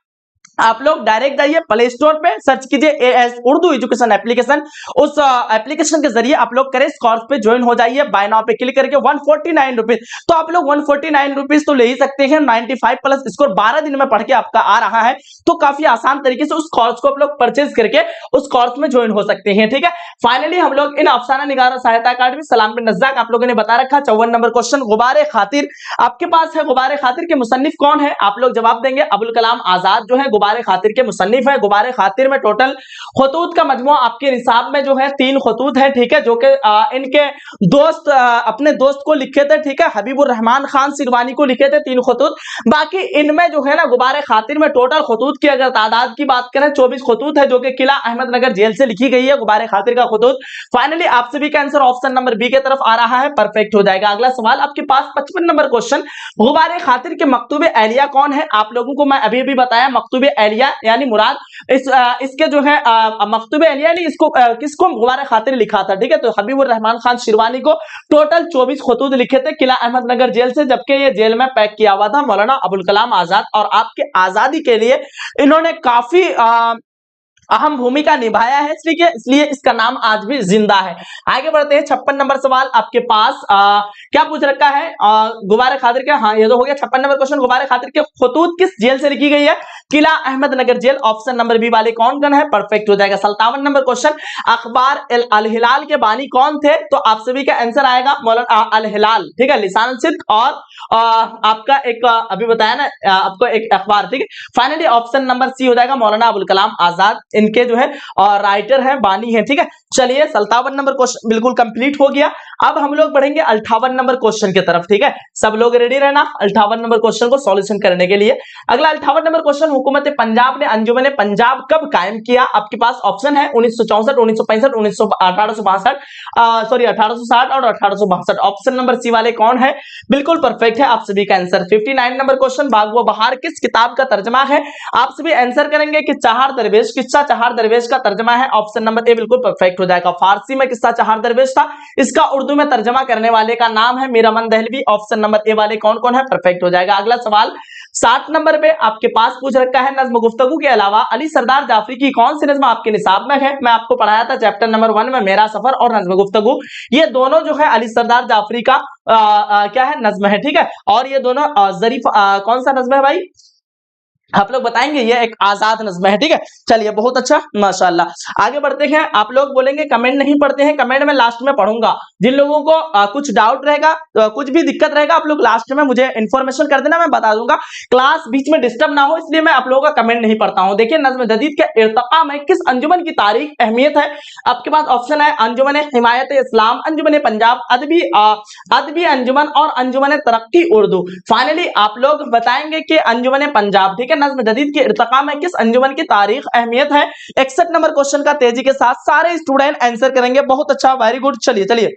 आप लोग डायरेक्ट जाइए प्ले स्टोर पे, सर्च कीजिए एएस उर्दू एजुकेशन एप्लीकेशन। उस एप्लीकेशन के जरिए आप लोग क्रैश कोर्स पे ज्वाइन हो जाइए। बाय नाउ पे क्लिक करके 149 रुपीज, तो आप लोग 149 रुपीज तो ले ही सकते हैं। 95 प्लस स्कोर 12 दिन में पढ़ के आपका आ रहा है, तो काफी आसान तरीके से उस कोर्स को आप लोग परचेज करके उस कोर्स में ज्वाइन हो सकते हैं। ठीक है, फाइनली हम लोग इन अफसाना निगार साहित्य अकादमी सलाम बिन रज़्ज़ाक आप लोगों ने बता रखा। 54 नंबर क्वेश्चन, गुबारे खातिर आपके पास है। गुबारे खातिर के मुसन्निफ कौन है? आप लोग जवाब देंगे अबुल कलाम आजाद जो है गुबारे खातिर के मुसन्निफ है। गुबारे खातिर में टोटल खतूत का मजमुआ आपके निसाब में जो है 3 खतूत है। ठीक है, जो कि इनके दोस्त अपने दोस्त को लिखे थे। ठीक है, हबीबुर रहमान खान सिरवानी को लिखे थे 3 खतूत। बाकी इनमें जो है ना गुबारे खातिर में टोटल खतूत की अगर तादाद की बात करें 24 खतूत है, जो कि किला अहमदनगर जेल से लिखी गई है गुबारे खातिर का खतूत। फाइनली आप सभी का आंसर ऑप्शन नंबर बी की तरफ आ रहा है, परफेक्ट हो जाएगा। अगला सवाल आपके पास 55 नंबर क्वेश्चन, गुबारे खातिर के मकतूबे एलिया कौन है? आप लोगों को मैं अभी अभी बताया मकतूबे एलिया यानी मुराद इसके जो है मकतूबे एलिया नहीं, इसको किसको गुबारे खातिर लिखा था? ठीक है, तो हबीबुर रहमान खान शिरवानी को टोटल 24 खतूत लिखे थे किला अहमदनगर जेल से, जबकि ये जेल में पैक किया हुआ था मौलाना अबुल कलाम आजाद। और आपके आजादी के लिए इन्होंने काफी अहम भूमिका निभाया है, इसलिए इसका नाम आज भी जिंदा है। आगे बढ़ते हैं। 56 नंबर सवाल आपके पास क्या पूछ रखा है? गुबारे खातिर के, हाँ ये तो हो गया 56 नंबर क्वेश्चन। गुबारे खातिर के खतूत किस जेल से लिखी गई है? किला Ahmednagar jail. Option number B वाले कौन कौन है, परफेक्ट हो जाएगा। 57 नंबर क्वेश्चन, अखबार अल हिलाल के बानी कौन थे? तो आप सभी का आंसर आएगा मौलाना अल हिलाल। ठीक है, लिसान सिद्क और आपका एक अभी बताया ना आपको एक अखबार। ठीक है, फाइनली ऑप्शन नंबर सी हो जाएगा मौलाना अबुल कलाम आजाद, इनके जो है और राइटर है, बानी है। ठीक है, चलिए 57 नंबर क्वेश्चन बिल्कुल कंप्लीट हो गया। अब हम लोग बढ़ेंगे 58 नंबर क्वेश्चन की तरफ। ठीक है, सब लोग रेडी रहना 58 नंबर क्वेश्चन को सॉल्यूशन करने के लिए। अगला 58 नंबर क्वेश्चन, हुकूमत पंजाब ने अंजुमन पंजाब कब कायम किया? आपके पास ऑप्शन है 1964, 1965, 1862, सॉरी 1860 और 1862। ऑप्शन नंबर सी वाले कौन है? बिल्कुल परफेक्ट है आप सभी का आंसर। 59 नंबर क्वेश्चन, बाग व बहार किस किताब का तर्जमा है? आप सभी आंसर करेंगे कि चहार दरवेश, किस्सा चहार दरवेश का तर्जमा है। ऑप्शन नंबर ए बिल्कुल परफेक्ट हो जाएगा। फारसी में किस्सा चहार दरवेश था, इसका उर्दू में तर्जमा करने वाले का नाम है मीरामन दहलवी। ऑप्शन नंबर ए वाले कौन कौन है, परफेक्ट हो जाएगा। अगला सवाल 60 नंबर पे आपके पास पूछ रखा है, नज्म गुफ्तगू के अलावा अली सरदार जाफरी की कौन सी नज्म आपके निसाब में है? मैं आपको पढ़ाया था चैप्टर नंबर 1 में मेरा सफर और नज्म गुफ्तगू, ये दोनों जो है अली सरदार जाफरी का क्या है, नज्म है। ठीक है, और ये दोनों जरीफ कौन सा नज्म है भाई, आप लोग बताएंगे, ये एक आजाद नज़्म है। ठीक है, चलिए बहुत अच्छा, माशाल्लाह। आगे बढ़ते हैं। आप लोग बोलेंगे कमेंट नहीं पढ़ते हैं, कमेंट में लास्ट में पढ़ूंगा। जिन लोगों को कुछ डाउट रहेगा, कुछ भी दिक्कत रहेगा, आप लोग लास्ट में मुझे इंफॉर्मेशन कर देना, मैं बता दूंगा। क्लास बीच में डिस्टर्ब ना हो, इसलिए मैं आप लोगों का कमेंट नहीं पढ़ता हूं। देखिए, नज़्म जदीद के इर्तिका में किस अंजुमन की तारीख अहमियत है? आपके पास ऑप्शन है अंजुमन हिमायत इस्लाम, अंजुमन पंजाब, अदबी अंजुमन और अंजुमन तरक्की उर्दू। फाइनली आप लोग बताएंगे कि अंजुमन पंजाब। ठीक है, नज़्म जदीद के इर्तिका में किस अंजुमन की तारीख अहमियत है? 61 नंबर क्वेश्चन का तेजी के साथ सारे स्टूडेंट आंसर करेंगे, बहुत अच्छा, वेरी गुड। चलिए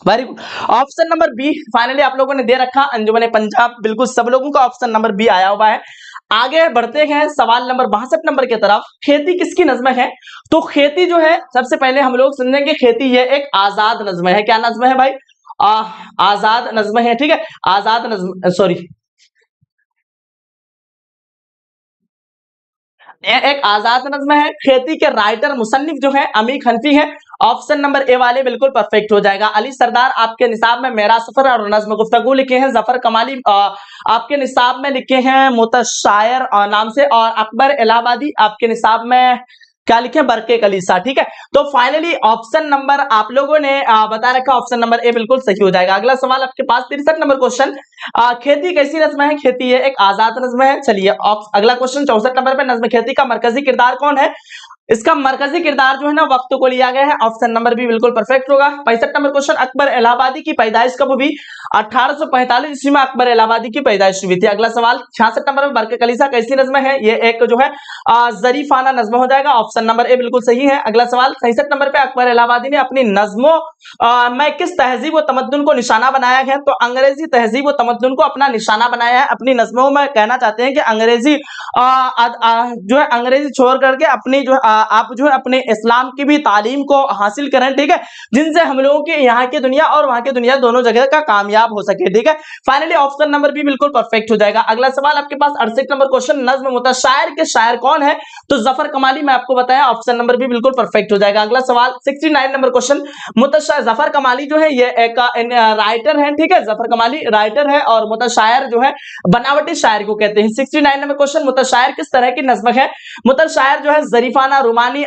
very good. Option number B finally आप लोगों ने दे रखा, अंजुमन पंजाब, बिल्कुल सब लोगों का ऑप्शन नंबर बी आया हुआ है। आगे बढ़ते हैं सवाल नंबर 62 नंबर की तरफ। खेती किसकी नज्म है? तो खेती जो है सबसे पहले हम लोग समझेंगे, खेती ये एक आजाद नज्म है। क्या नज्म है भाई? आजाद नज्म है। ठीक है, आजाद नज्म, सॉरी ये एक आजाद नज्म है। खेती के राइटर मुसन्निफ जो है अमीर हनफी है। ऑप्शन नंबर ए वाले बिल्कुल परफेक्ट हो जाएगा। अली सरदार आपके निसाब में मेरा सफर और नज्म गुफ्तगू लिखे हैं। जफर कमाली आपके निसाब में लिखे हैं मुतशायर नाम से, और अकबर इलाहाबादी आपके निसाब में क्या लिखे, बरके कलीसा। ठीक है, तो फाइनली ऑप्शन नंबर आप लोगों ने बता रखा, ऑप्शन नंबर ए बिल्कुल सही हो जाएगा। अगला सवाल आपके पास 63 नंबर क्वेश्चन, खेती कैसी नज्म है? खेती है एक आजाद नज्म है। चलिए अगला क्वेश्चन 64 नंबर पे, नज्म खेती का मरकजी किरदार कौन है? इसका मरकजी किरदार जो है ना वक्त को लिया गया है। ऑप्शन नंबर बी बिल्कुल परफेक्ट होगा। 65 नंबर क्वेश्चन, अकबर इलाहाबादी की पैदाइश कब हुई? 1845 ईस्वी में अकबर इलाहाबादी की पैदाइश हुई थी। अगला सवाल 66 नंबर में, बरके कलीसा कैसी नज्म है? ये एक जो है जरीफाना नज्म हो जाएगा। ऑप्शन नंबर ए बिल्कुल सही है। अगला सवाल 67 नंबर पे, अकबर इलाहाबादी ने अपनी नज्मों में किस तहजीब व तमद्दुन को निशाना बनाया है? तो अंग्रेजी तहजीब व तमद्दुन को अपना निशाना बनाया है। अपनी नज्मों में कहना चाहते हैं कि अंग्रेजी जो है अंग्रेजी छोड़ करके अपनी जो आप जो है अपने इस्लाम की भी तालीम को हासिल करें। ठीक है, जिनसे हम लोगों के यहाँ की दुनिया और वहां की दुनिया दोनों जगह का कामयाब हो सके। ठीक है, फाइनली ऑप्शन नंबर बी बिल्कुल परफेक्ट हो जाएगा। अगला सवाल आपके पास 68 नंबर क्वेश्चन, नज्म मुतशायर के शायर कौन है? तो जफर कमाली, मैं आपको बताया, ऑप्शन नंबर बी बिल्कुल परफेक्ट हो जाएगा। अगला सवाल 69 नंबर क्वेश्चन, मुतशायर जफर कमाली जो है ये एक राइटर है। ठीक है, जफर कमाली राइटर है और मुतशायर जो है बनावटी शायर को कहते हैं। 69 नंबर क्वेश्चन, मुतशायर किस तरह की नज्म है? मुतशायर जो है जरीफाना, रुमानी,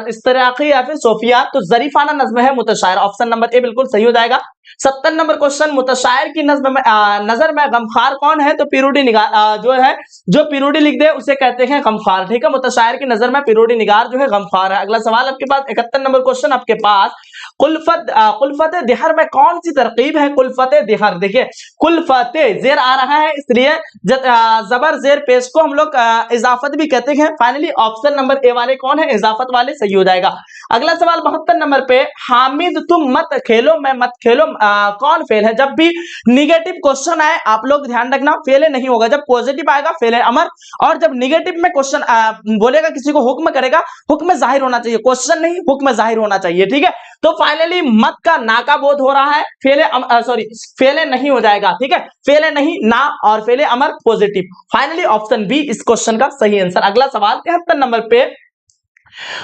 इस्तराकी या फिर सोफिया। तो जरीफाना नज्म है मुतशायर। ऑप्शन नंबर ए बिल्कुल सही हो जाएगा। 70 नंबर क्वेश्चन, मुतशायर की नज्म में नजर में गमखार कौन है? तो पिरोडी निगार जो है, जो पिरोडी लिख दे उसे कहते हैं गमखार। ठीक है, मुतशायर की नजर में पिरोडी निगार जो है गमखार है। अगला सवाल आपके पास 71 नंबर क्वेश्चन आपके पास, कुल्फत दिहर में कौन सी तरकीब है? कुल्फत दिहर, देखिए कुल्फत जेर आ रहा है इसलिए जबर जेर पेश को हम लोग इजाफत भी कहते हैं। फाइनली ऑप्शन नंबर ए वाले कौन है? इजाफत वाले सही हो जाएगा। अगला सवाल 72 नंबर पे, हामिद तुम मत खेलो मैं मत खेलो कौन फेल है? जब भी निगेटिव क्वेश्चन आए आप लोग ध्यान रखना, फेल नहीं होगा। जब पॉजिटिव आएगा फेल है अमर, और जब निगेटिव में क्वेश्चन बोलेगा, किसी को हुक्म करेगा, हुक्म जाहिर होना चाहिए, क्वेश्चन नहीं हुक्म जाहिर होना चाहिए। ठीक है, तो फाइनली मत का ना का बोध हो रहा है, फेले सॉरी फेले नहीं हो जाएगा। ठीक है, फेले नहीं ना और फेले अमर पॉजिटिव। फाइनली ऑप्शन बी इस क्वेश्चन का सही आंसर। अगला सवाल 73 नंबर पे,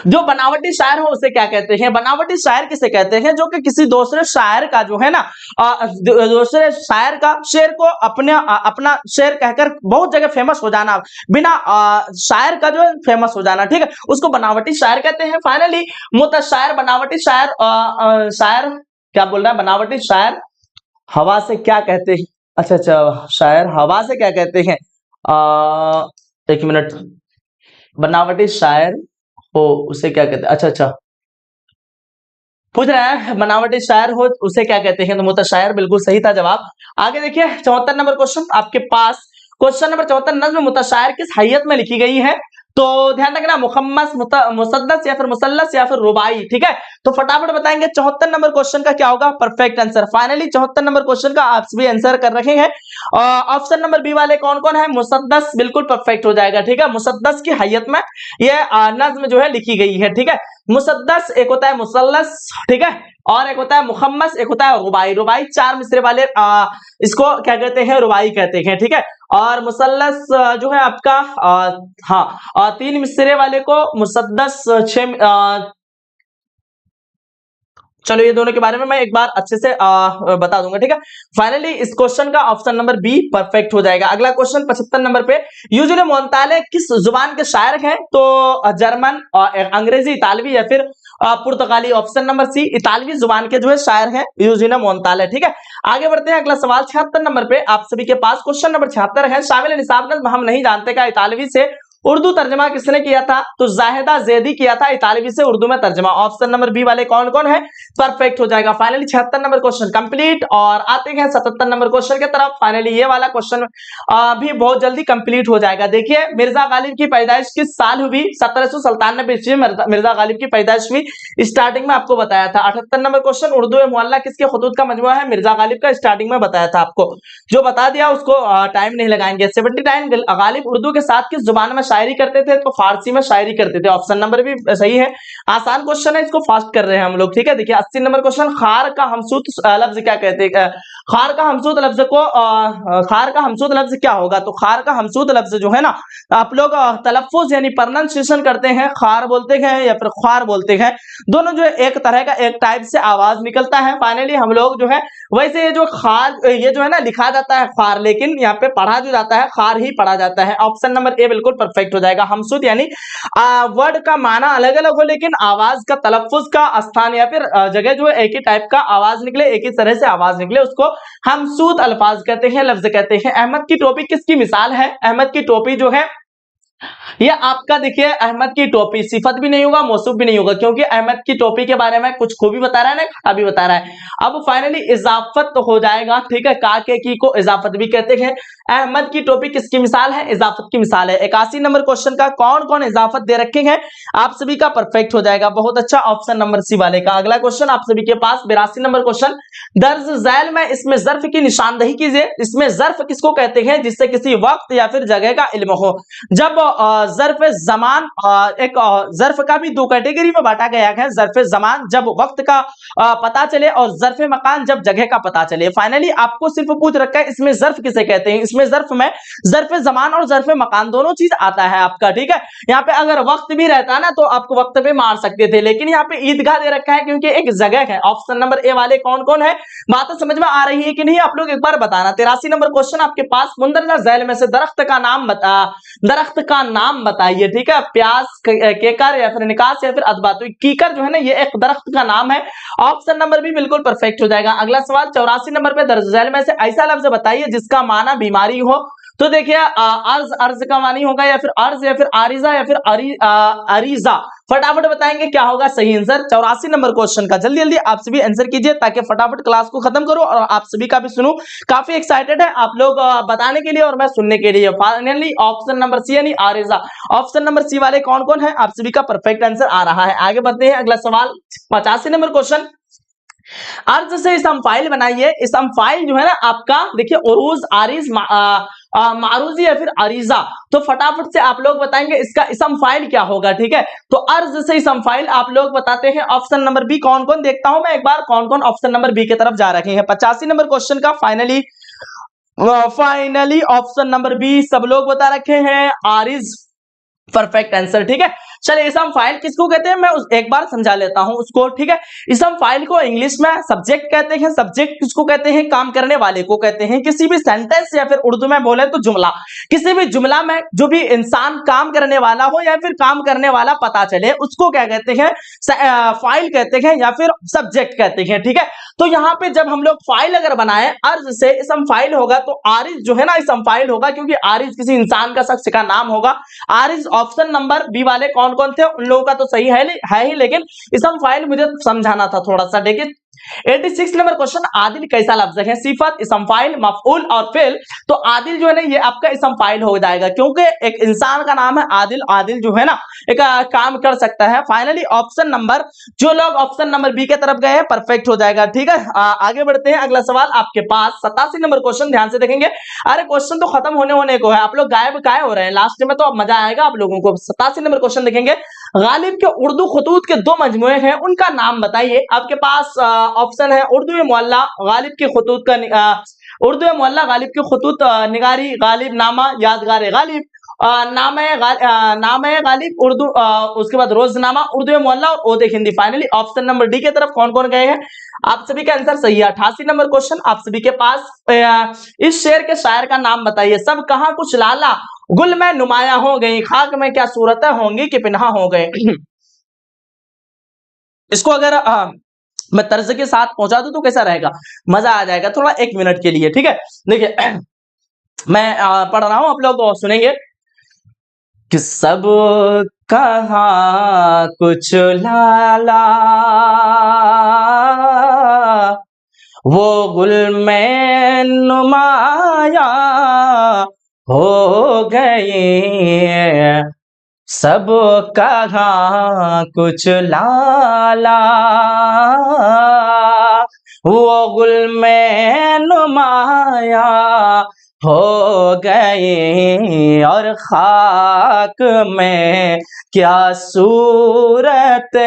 जो बनावटी शायर हो उसे क्या कहते हैं? बनावटी शायर किसे कहते हैं? जो कि किसी दूसरे शायर का जो है ना दूसरे शायर का शेर को अपना शेर कहकर बहुत जगह फेमस हो जाना, बिना शायर का जो है फेमस हो जाना। ठीक है, उसको बनावटी शायर कहते हैं। फाइनली मुतशायर, बनावटी शायर, शायर क्या बोल रहा है? बनावटी शायर हवा से क्या कहते हैं? अच्छा अच्छा, शायर हवा से क्या कहते हैं? एक मिनट, बनावटी शायर हो उसे क्या कहते हैं? अच्छा अच्छा, पूछ रहा है बनावटी शायर हो उसे क्या कहते हैं? तो मुतशायर बिल्कुल सही था जवाब। आगे देखिए 74 नंबर क्वेश्चन आपके पास, क्वेश्चन नंबर 74, नज्म मुतशायर किस हैयत में लिखी गई है? तो ध्यान रखना, मुखम्मस, मुसद्दस या फिर मुसल्लस या फिर रुबाई। ठीक है, तो फटाफट बताएंगे 74 नंबर क्वेश्चन का क्या होगा perfect answer. Finally 74 number question का आप भी आंसर कर रखे हैं। ऑप्शन नंबर बी वाले कौन कौन है? मुसद्दस बिल्कुल परफेक्ट हो जाएगा। ठीक है, मुसद्दस की हैयत में ये नज्म जो है लिखी गई है। ठीक है, मुसद्दस एक होता है मुसल्लस, ठीक है, और एक होता है मुखम्मस, एक होता है रुबाई। रुबाई 4 मिसरे वाले इसको क्या कहते हैं? रुबाई कहते हैं। ठीक है, और मुसल्लस जो है आपका हाँ 3 मिसरे वाले को मुसद्दस, 6 चलो ये दोनों के बारे में मैं एक बार अच्छे से बता दूंगा। ठीक है, फाइनली इस क्वेश्चन का ऑप्शन नंबर बी परफेक्ट हो जाएगा। अगला क्वेश्चन 75 नंबर पे, यूजुल मोंताले किस जुबान के शायर हैं? तो जर्मन, अंग्रेजी, इतालवी या फिर पुर्तगाली। ऑप्शन नंबर सी इतालवी जुबान के जो है शायर हैं यूजिल मोंताले। ठीक है, आगे बढ़ते हैं। अगला सवाल 76 नंबर पे आप सभी के पास, क्वेश्चन नंबर 76 है, शामिल निसाब नज्म हम नहीं जानते का इतालवी से उर्दू तर्जमा किसने किया था? तो जाहिदा जैदी किया था इतालवी से उर्दू में तर्जमा। ऑप्शन नंबर बी वाले कौन कौन है? परफेक्ट हो जाएगा। फाइनली 76 नंबर क्वेश्चन कंप्लीट, और आते हैं 77 नंबर क्वेश्चन की तरफ। फाइनली ये वाला क्वेश्चन भी बहुत जल्दी कंप्लीट हो जाएगा। देखिए, मिर्जा गालिब की पैदाइश किस साल हुई? 1797 ईस्वी में मिर्जा गालिब की पैदाइश हुई। स्टार्टिंग में आपको बताया था। 78 नंबर क्वेश्चन, उर्दू मुअल्ला किसके खुतूत का मजमुआ है? मिर्जा गालिब का। स्टार्टिंग में बताया था आपको, जो बता दिया उसको टाइम नहीं लगाएंगे। 79 गालिब उर्दू के साथ किस जुबान में शायरी करते थे? तो फारसी में शायरी करते थे। ऑप्शन नंबर भी सही है, आसान क्वेश्चन है, इसको फास्ट कर रहे हैं हम लोग। ठीक है, देखिए 80 नंबर क्वेश्चन, खार का हमसूत लफ्ज क्या कहते हैं? खार का हमसूत लफ्ज को खार का हमसूत लफ्ज क्या होगा? तो खार का हमसूत लफ्ज जो है ना, आप लोग तलफ्फुज यानी प्रोनाउंसिएशन करते हैं, खार बोलते हैं या फिर ख्वार बोलते हैं, दोनों जो है एक तरह का एक टाइप से आवाज निकलता है। फाइनली हम लोग जो है वैसे ये जो खार, ये जो है ना लिखा जाता है खार, लेकिन यहाँ पे पढ़ा जो जाता है खार ही पढ़ा जाता है। ऑप्शन नंबर ए बिल्कुल परफेक्ट परफेक्ट हो जाएगा। हमसूद यानी वर्ड का माना अलग अलग हो लेकिन आवाज का तलफ्फुज का स्थान या फिर जगह जो है एक ही टाइप का आवाज निकले, एक ही तरह से आवाज निकले, उसको हमसूद अल्फाज कहते हैं, लफ्ज कहते हैं। अहमद की टोपी किसकी मिसाल है? अहमद की टोपी जो है ये आपका देखिए अहमद की टोपी सिफत भी नहीं होगा, मौसूफ भी नहीं होगा, क्योंकि अहमद की टोपी के बारे में कुछ खूबी बता रहा है ना, खता भी बता रहा है। अब फाइनली इजाफत तो हो जाएगा, ठीक है, का के की को इजाफत भी कहते हैं। अहमद की टोपी किसकी मिसाल है? इजाफत की मिसाल है। 81 नंबर क्वेश्चन का कौन कौन इजाफत दे रखे हैं आप सभी का परफेक्ट हो जाएगा। बहुत अच्छा, ऑप्शन नंबर सी वाले का। अगला क्वेश्चन आप सभी के पास 82 नंबर क्वेश्चन, दर्ज झैल में इसमें ज़र्फ की निशानदही कीजिए। इसमें ज़र्फ किसको कहते हैं? जिससे किसी वक्त या फिर जगह का इल्म हो। जब ज़र्फ ज़मान एक ज़र्फ का भी दो कैटेगरी में बांटा गया है। ज़र्फ ज़मान जब वक्त का पता चले और ज़र्फ मकान जब जगह का पता चले। फाइनली आपको सिर्फ पूछ रखा है इसमें ज़र्फ किसे कहते हैं। इसमें ज़र्फ में ज़र्फ ज़मान और ज़र्फ मकान दोनों चीज आता है आपका, ठीक है। यहाँ पे अगर वक्त भी रहता ना तो आपको वक्त पे मार सकते थे, लेकिन यहाँ पे ईदगाह दे रखा है क्योंकि एक जगह है। ऑप्शन नंबर ए वाले कौन कौन है? बात तो समझ में आ रही है कि नहीं? आप लोग एक बार बताना। 83 नंबर क्वेश्चन आपके पास, मुंदरजा झैल में से दरख्त का नाम बताइए, ठीक है। प्याज, केकर या फिर निकास या फिर अदबा। तो कीकर जो है ना ये एक दरख्त का नाम है। ऑप्शन नंबर भी बिल्कुल परफेक्ट हो जाएगा। अगला सवाल 84 नंबर पे, दर्ज झैल में से ऐसा लफ्ज बताइए जिसका माना बीमारी हो। तो देखिए अर्ज, अर्ज का मानी होगा या फिर अर्ज या फिर आरिजा या फिर अरीजा। फटाफट बताएंगे क्या होगा सही आंसर 84 नंबर क्वेश्चन का। जल्दी जल्दी आप सभी आंसर कीजिए ताकि फटाफट क्लास को खत्म करो और आप सभी का भी सुनूं। काफी एक्साइटेड है आप लोग बताने के लिए और मैं सुनने के लिए। फाइनली ऑप्शन नंबर सी यानी आरिजा। ऑप्शन नंबर सी वाले कौन कौन है? आप सभी का परफेक्ट आंसर आ रहा है। आगे बढ़ते हैं, अगला सवाल 85 नंबर क्वेश्चन, अर्ज से इसम फाइल बनाइए। इसम फाइल जो है ना आपका देखिए उरूज, आरिज, मारूजी या फिर अरीजा। तो फटाफट से आप लोग बताएंगे इसका इसम फाइल क्या होगा, ठीक है। तो अर्ज से इसम फाइल आप लोग बताते हैं। ऑप्शन नंबर बी कौन कौन, देखता हूं मैं एक बार कौन कौन ऑप्शन नंबर बी की तरफ जा रहे हैं। 85 नंबर क्वेश्चन का फाइनली ऑप्शन नंबर बी सब लोग बता रखे हैं, आरिज परफेक्ट आंसर, ठीक है। चलिए इसम फाइल किसको कहते हैं मैं एक बार समझा लेता हूं उसको, ठीक है। इसम फाइल को इंग्लिश में सब्जेक्ट कहते हैं। सब्जेक्ट किसको कहते हैं? काम करने वाले को कहते हैं। किसी भी सेंटेंस या फिर उर्दू में बोले तो जुमला, किसी भी जुमला में जो भी इंसान काम करने वाला हो या फिर काम करने वाला पता चले उसको क्या कहते हैं? फाइल कहते हैं या फिर सब्जेक्ट कहते हैं, ठीक है। तो यहाँ पे जब हम लोग फाइल अगर बनाए अर्ज से इसम फाइल होगा तो आरिज जो है ना इसम फाइल होगा, क्योंकि आरिज किसी इंसान का, शख्स का नाम होगा। आरिज ऑप्शन नंबर बी वाले कौन कौन थे उन लोगों का तो सही है ही, लेकिन इसम फाइल मुझे समझाना था थोड़ा सा। देखिए 86 नंबर क्वेश्चन, आदिल कैसा लफ्ज है? सिफत, इसम फाइल, मफऊल और फिल। तो आदिल जो है ना ये आपका इसम फाइल हो जाएगा क्योंकि एक इंसान का नाम है आदिल। आदिल जो है ना एक काम कर सकता है। फाइनली ऑप्शन नंबर, जो लोग ऑप्शन नंबर बी के तरफ गए हैं परफेक्ट हो जाएगा, ठीक है। आगे बढ़ते हैं, अगला सवाल आपके पास 87 नंबर क्वेश्चन, ध्यान से देखेंगे। अरे क्वेश्चन तो खत्म होने को है, आप लोग गायब काहे हो रहे हैं? लास्ट में तो अब मजा आएगा आप लोगों को। 87 नंबर क्वेश्चन देखेंगे, गालिब के उर्दू खुतूत के दो मजमुए हैं, उनका नाम बताइए। आपके पास ऑप्शन है उर्दू मोहल्ला, गालिब के खुतूत का उर्दू मोहल्ला, गालिब के खुतूत, निगारी, गालिब नामा, यादगार गालिब, नाम है गालिब उर्दू, उसके बाद रोजनामा, उर्दू मोहल्ला और ओदे Hindi. Finally option number D के तरफ कौन कौन गए हैं? आप सभी का आंसर सही है। 88 नंबर क्वेश्चन आप सभी के पास, इस शेर के शायर का नाम बताइए। सब कहा कुछ लाला, गुल में नुमाया हो गई, खाक में क्या सूरतें होंगी कि पिन्हा हो गए। इसको अगर मैं तर्ज के साथ पहुंचा दूं तो कैसा रहेगा? मजा आ जाएगा थोड़ा, 1 मिनट के लिए, ठीक है। देखिए मैं पढ़ रहा हूं, आप लोग सुनेंगे कि सब कहा कुछ लाला, वो गुल में नुमाया हो गए। सब कहा कुछ लाला, वो गुल में नुमाया हो गए, और खाक में क्या सूरतें,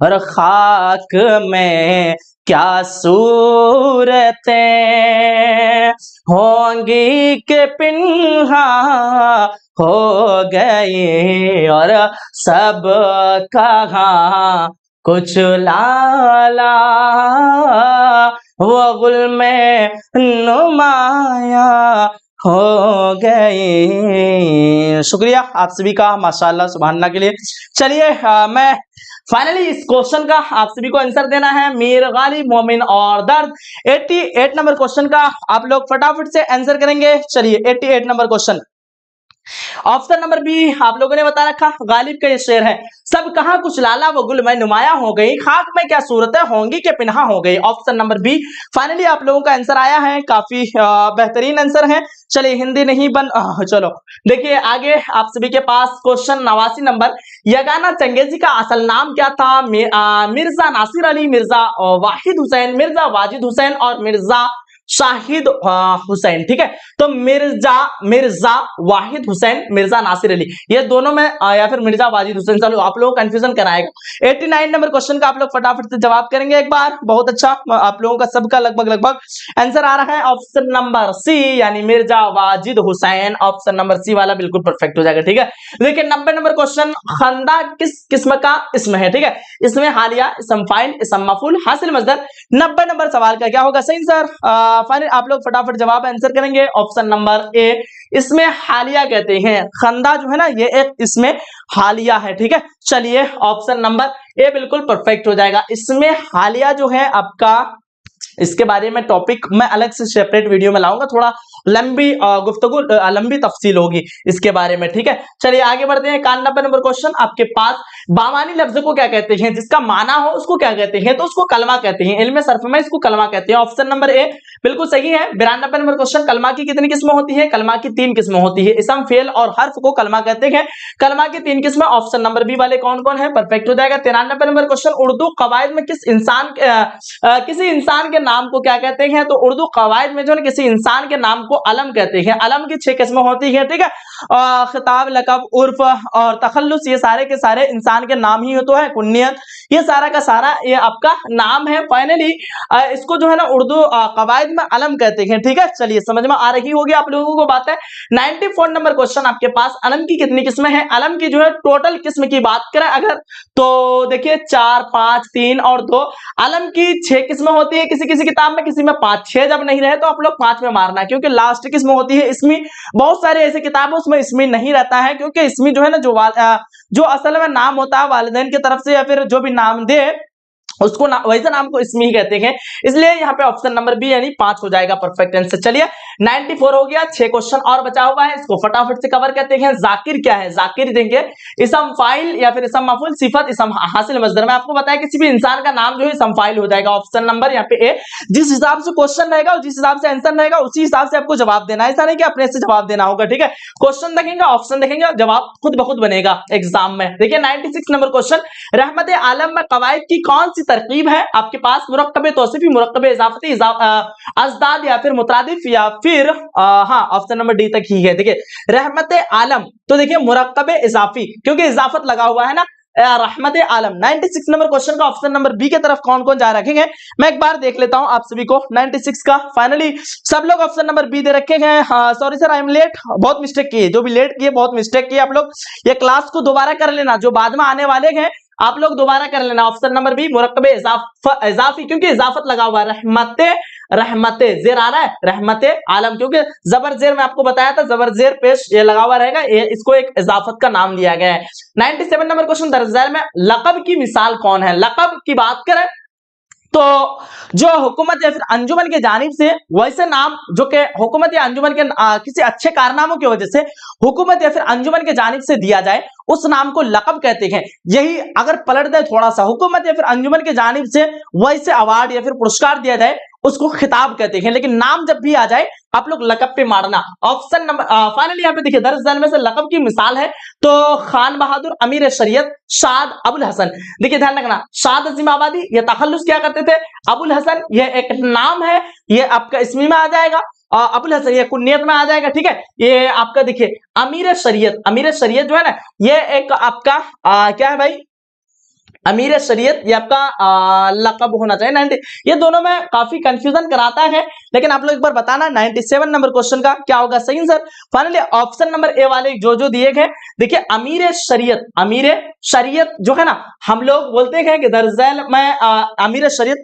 और खाक में क्या सूरतें होंगी के पिन्हा हो गए, और सब कहा कुछ लाला, वो गुल में नुमाया हो गए। शुक्रिया आप सभी का माशाल्लाह सुभान अल्लाह के लिए। चलिए मैं फाइनली इस क्वेश्चन का आप सभी को आंसर देना है। मीर गालिब, मोमिन और दर्द। 88 नंबर क्वेश्चन का आप लोग फटाफट से आंसर करेंगे। चलिए 88 नंबर क्वेश्चन, ऑप्शन नंबर बी आप लोगों ने बता रखा, गालिब का ये शेर है, सब कहां कुछ लाला वो गुल में नुमाया हो गई, खाक में क्या सूरतें होंगी के पिन्हा हो गई। ऑप्शन नंबर बी फाइनली आप लोगों का आंसर आया है। काफी बेहतरीन आंसर है। चलिए हिंदी नहीं चलो देखिए आगे आप सभी के पास क्वेश्चन 89 नंबर, यगाना चंगेजी का असल नाम क्या था? मिर्जा नासिर अली, मिर्जा वाहिद हुसैन, मिर्जा वाजिद हुसैन और मिर्जा शाहिद हुसैन। ठीक है, तो मिर्जा मिर्जा वाहिद हुसैन, मिर्जा नासिर अली, ये दोनों में या फिर मिर्जा वाजिद हुसैन, चलो आप लोगों को कंफ्यूजन कराएगा। 89 नंबर क्वेश्चन का आप लोग फटाफट से जवाब करेंगे एक बार। बहुत अच्छा, आप लोगों का सबका लगभग आंसर आ रहा है ऑप्शन नंबर सी, यानी Mirza Wajid Hussain. Option number C वाला बिल्कुल परफेक्ट हो जाएगा। ठीक है, देखिए 90 नंबर क्वेश्चन, खंदा किस किस्म का इसम है? ठीक है, इसमें हालिया, इसम फाइल, इसम मफूल, हासिल मजदर। 90 नंबर सवाल का क्या होगा सही सर? फाइनल आप लोग फटाफट जवाब आंसर करेंगे। ऑप्शन नंबर ए, इसमें हालिया कहते हैं। खंदा जो है ना ये एक इसमें हालिया है। ठीक है, चलिए ऑप्शन नंबर ए बिल्कुल परफेक्ट हो जाएगा। इसमें हालिया जो है आपका, इसके बारे में टॉपिक मैं अलग से सेपरेट वीडियो में लाऊंगा, थोड़ा लंबी गुफ्तगू लंबी तफसील होगी इसके बारे में। ठीक है, चलिए आगे बढ़ते हैं। 91 नंबर क्वेश्चन आपके पास, बामानी लफ्ज को क्या कहते हैं? जिसका माना हो उसको क्या कहते हैं? तो उसको कलमा कहते हैं। इल्म सर्फ में इसको कलमा कहते हैं। ऑप्शन नंबर ए बिल्कुल सही है। 92 नंबर क्वेश्चन, कलमा की कितनी किस्में होती है? कलमा की 3 किस्में होती है। इसम, फेल और हर्फ को कलमा कहते हैं। कलमा की 3 किस्में। ऑप्शन नंबर बी वाले कौन कौन है? परफेक्ट हो जाएगा। 93 नंबर क्वेश्चन, उर्दू कवायद में किसी इंसान के नाम को क्या कहते हैं? तो उर्दू कवायद में जो है किसी इंसान के नाम को अलम कहते हैं। अलम की 6 किस्में होती है। ठीक है, खिताब, लकब, उर्फ और तखल्लुस, ये सारे के सारे इंसान के नाम ही तो है। कुन्नियत, ये सारा का सारा ये आपका नाम है। फाइनली इसको जो है ना उर्दू कवायद में अलम कहते हैं। ठीक है, चलिए समझ में आ रही होगी आप लोगों को बात है। 94 नंबर क्वेश्चन आपके पास, अलम की कितनी किस्में हैं? अलम की जो है टोटल किस्म की बात करें अगर, तो देखिए 4, 5, 3 और 2, अलम की 6 किस्में होती है किसी किसी किताब में, किसी में 5, 6 जब नहीं रहे तो आप लोग 5 में मारना है, क्योंकि लास्ट किस्म होती है इसमें। बहुत सारे ऐसे किताब है उसमें इसमें नहीं रहता है, क्योंकि इसमें जो है ना जो असल में नाम होता है वालिदैन की तरफ से या फिर जो भी नाम दे उसको वैसे नाम को इसमें ही कहते हैं। इसलिए यहाँ पे ऑप्शन नंबर बी यानी 5 हो जाएगा परफेक्ट आंसर। चलिए 94 हो गया, 6 क्वेश्चन और बचा हुआ है, इसको फटाफट से कवर करते हैं। जाकिर क्या है? जाकिर देंगे इसम फाइल या फिर इसम मफूल, सिफत, इसम हासिल मजदर। मैं आपको बताया किसी भी इंसान का नाम जो है इसम फाइल हो जाएगा। ऑप्शन नंबर यहाँ पे ए, जिस हिसाब से क्वेश्चन रहेगा और जिस हिसाब से आंसर रहेगा उसी हिसाब से आपको जवाब देना है। ऐसा नहीं कि अपने से जवाब देना होगा। ठीक है, क्वेश्चन देखेंगे, ऑप्शन देखेंगे, जवाब खुद ब खुद बनेगा एग्जाम में। देखिए 96 नंबर क्वेश्चन, रहमत आलम में कवायद की कौन सी तरकीब है? आपके पास मुरक्कबे तौसीफी, मुरक्कबे इजाफती, अज़दाद या फिर मुतरादिफ या फिर हाँ ऑप्शन नंबर डी तक ही है। देखिए रहमत आलम, तो देखिए मुरक्कबे इजाफी, क्योंकि इजाफत लगा हुआ है ना, रहमत आलम। 96 नंबर क्वेश्चन का ऑप्शन नंबर बी की तरफ कौन कौन जा रखेंगे मैं एक बार देख लेता हूं आप सभी को। 96 का फाइनली सब लोग ऑप्शन नंबर बी दे रखे हैं। Sorry sir I am late, बहुत मिस्टेक किए, जो भी लेट किए बहुत मिस्टेक किए आप लोग। ये क्लास को दोबारा कर लेना, जो बाद में आने वाले हैं आप लोग दोबारा कर लेना। ऑप्शन नंबर बी मुरक्कबे इजाफी, क्योंकि इजाफत लगा हुआ है। रहमते जेर आ रहा है, रहमते आलम, क्योंकि जबर जेर मैं आपको बताया था, जबर जेर पेश ये लगा हुआ रहेगा, ये इसको एक इजाफत का नाम दिया गया है। 97 नंबर क्वेश्चन, दरअसल में लकब की मिसाल कौन है? लकब की बात करें तो जो हुकूमत या फिर अंजुमन के जानिब से वैसे नाम जो कि हुकूमत या अंजुमन के किसी अच्छे कारनामों की वजह से हुकूमत या फिर अंजुमन के जानिब से दिया जाए उस नाम को लकब कहते हैं। यही अगर पलट दे थोड़ा सा, हुकूमत या फिर अंजुमन के जानिब से वैसे अवार्ड या फिर पुरस्कार दिया जाए उसको खिताब कहते हैं, लेकिन नाम जब भी आ जाए आप लोग लकब पे मारना। ऑप्शन नंबर फाइनली यहाँ पे देखिए दरअसल में से लकब की मिसाल है तो खान बहादुर, अमीर शरीयत, शाद, अबुल हसन। देखिए ध्यान रखना, शाद अजीमाबादी ये तखल्लुस क्या करते थे? अबुल हसन ये एक नाम है, ये आपका इसमें में आ जाएगा। अबुल हसन ये कुन्नियत में आ जाएगा। ठीक है, ये आपका देखिए अमीर शरीयत, अमीर शरीयत जो है ना ये एक आपका क्या है भाई, अमीर शरीयत ये आपका लकब होना चाहिए। 90 ये दोनों में काफी कंफ्यूजन कराता है, लेकिन आप लोग एक बार बताना 97 नंबर क्वेश्चन का क्या होगा सही आंसर। फाइनली ऑप्शन नंबर ए वाले जो दिए गए, देखिए अमीर शरीयत जो है ना, हम लोग बोलते हैं कि दरअसल में अमीर शरीयत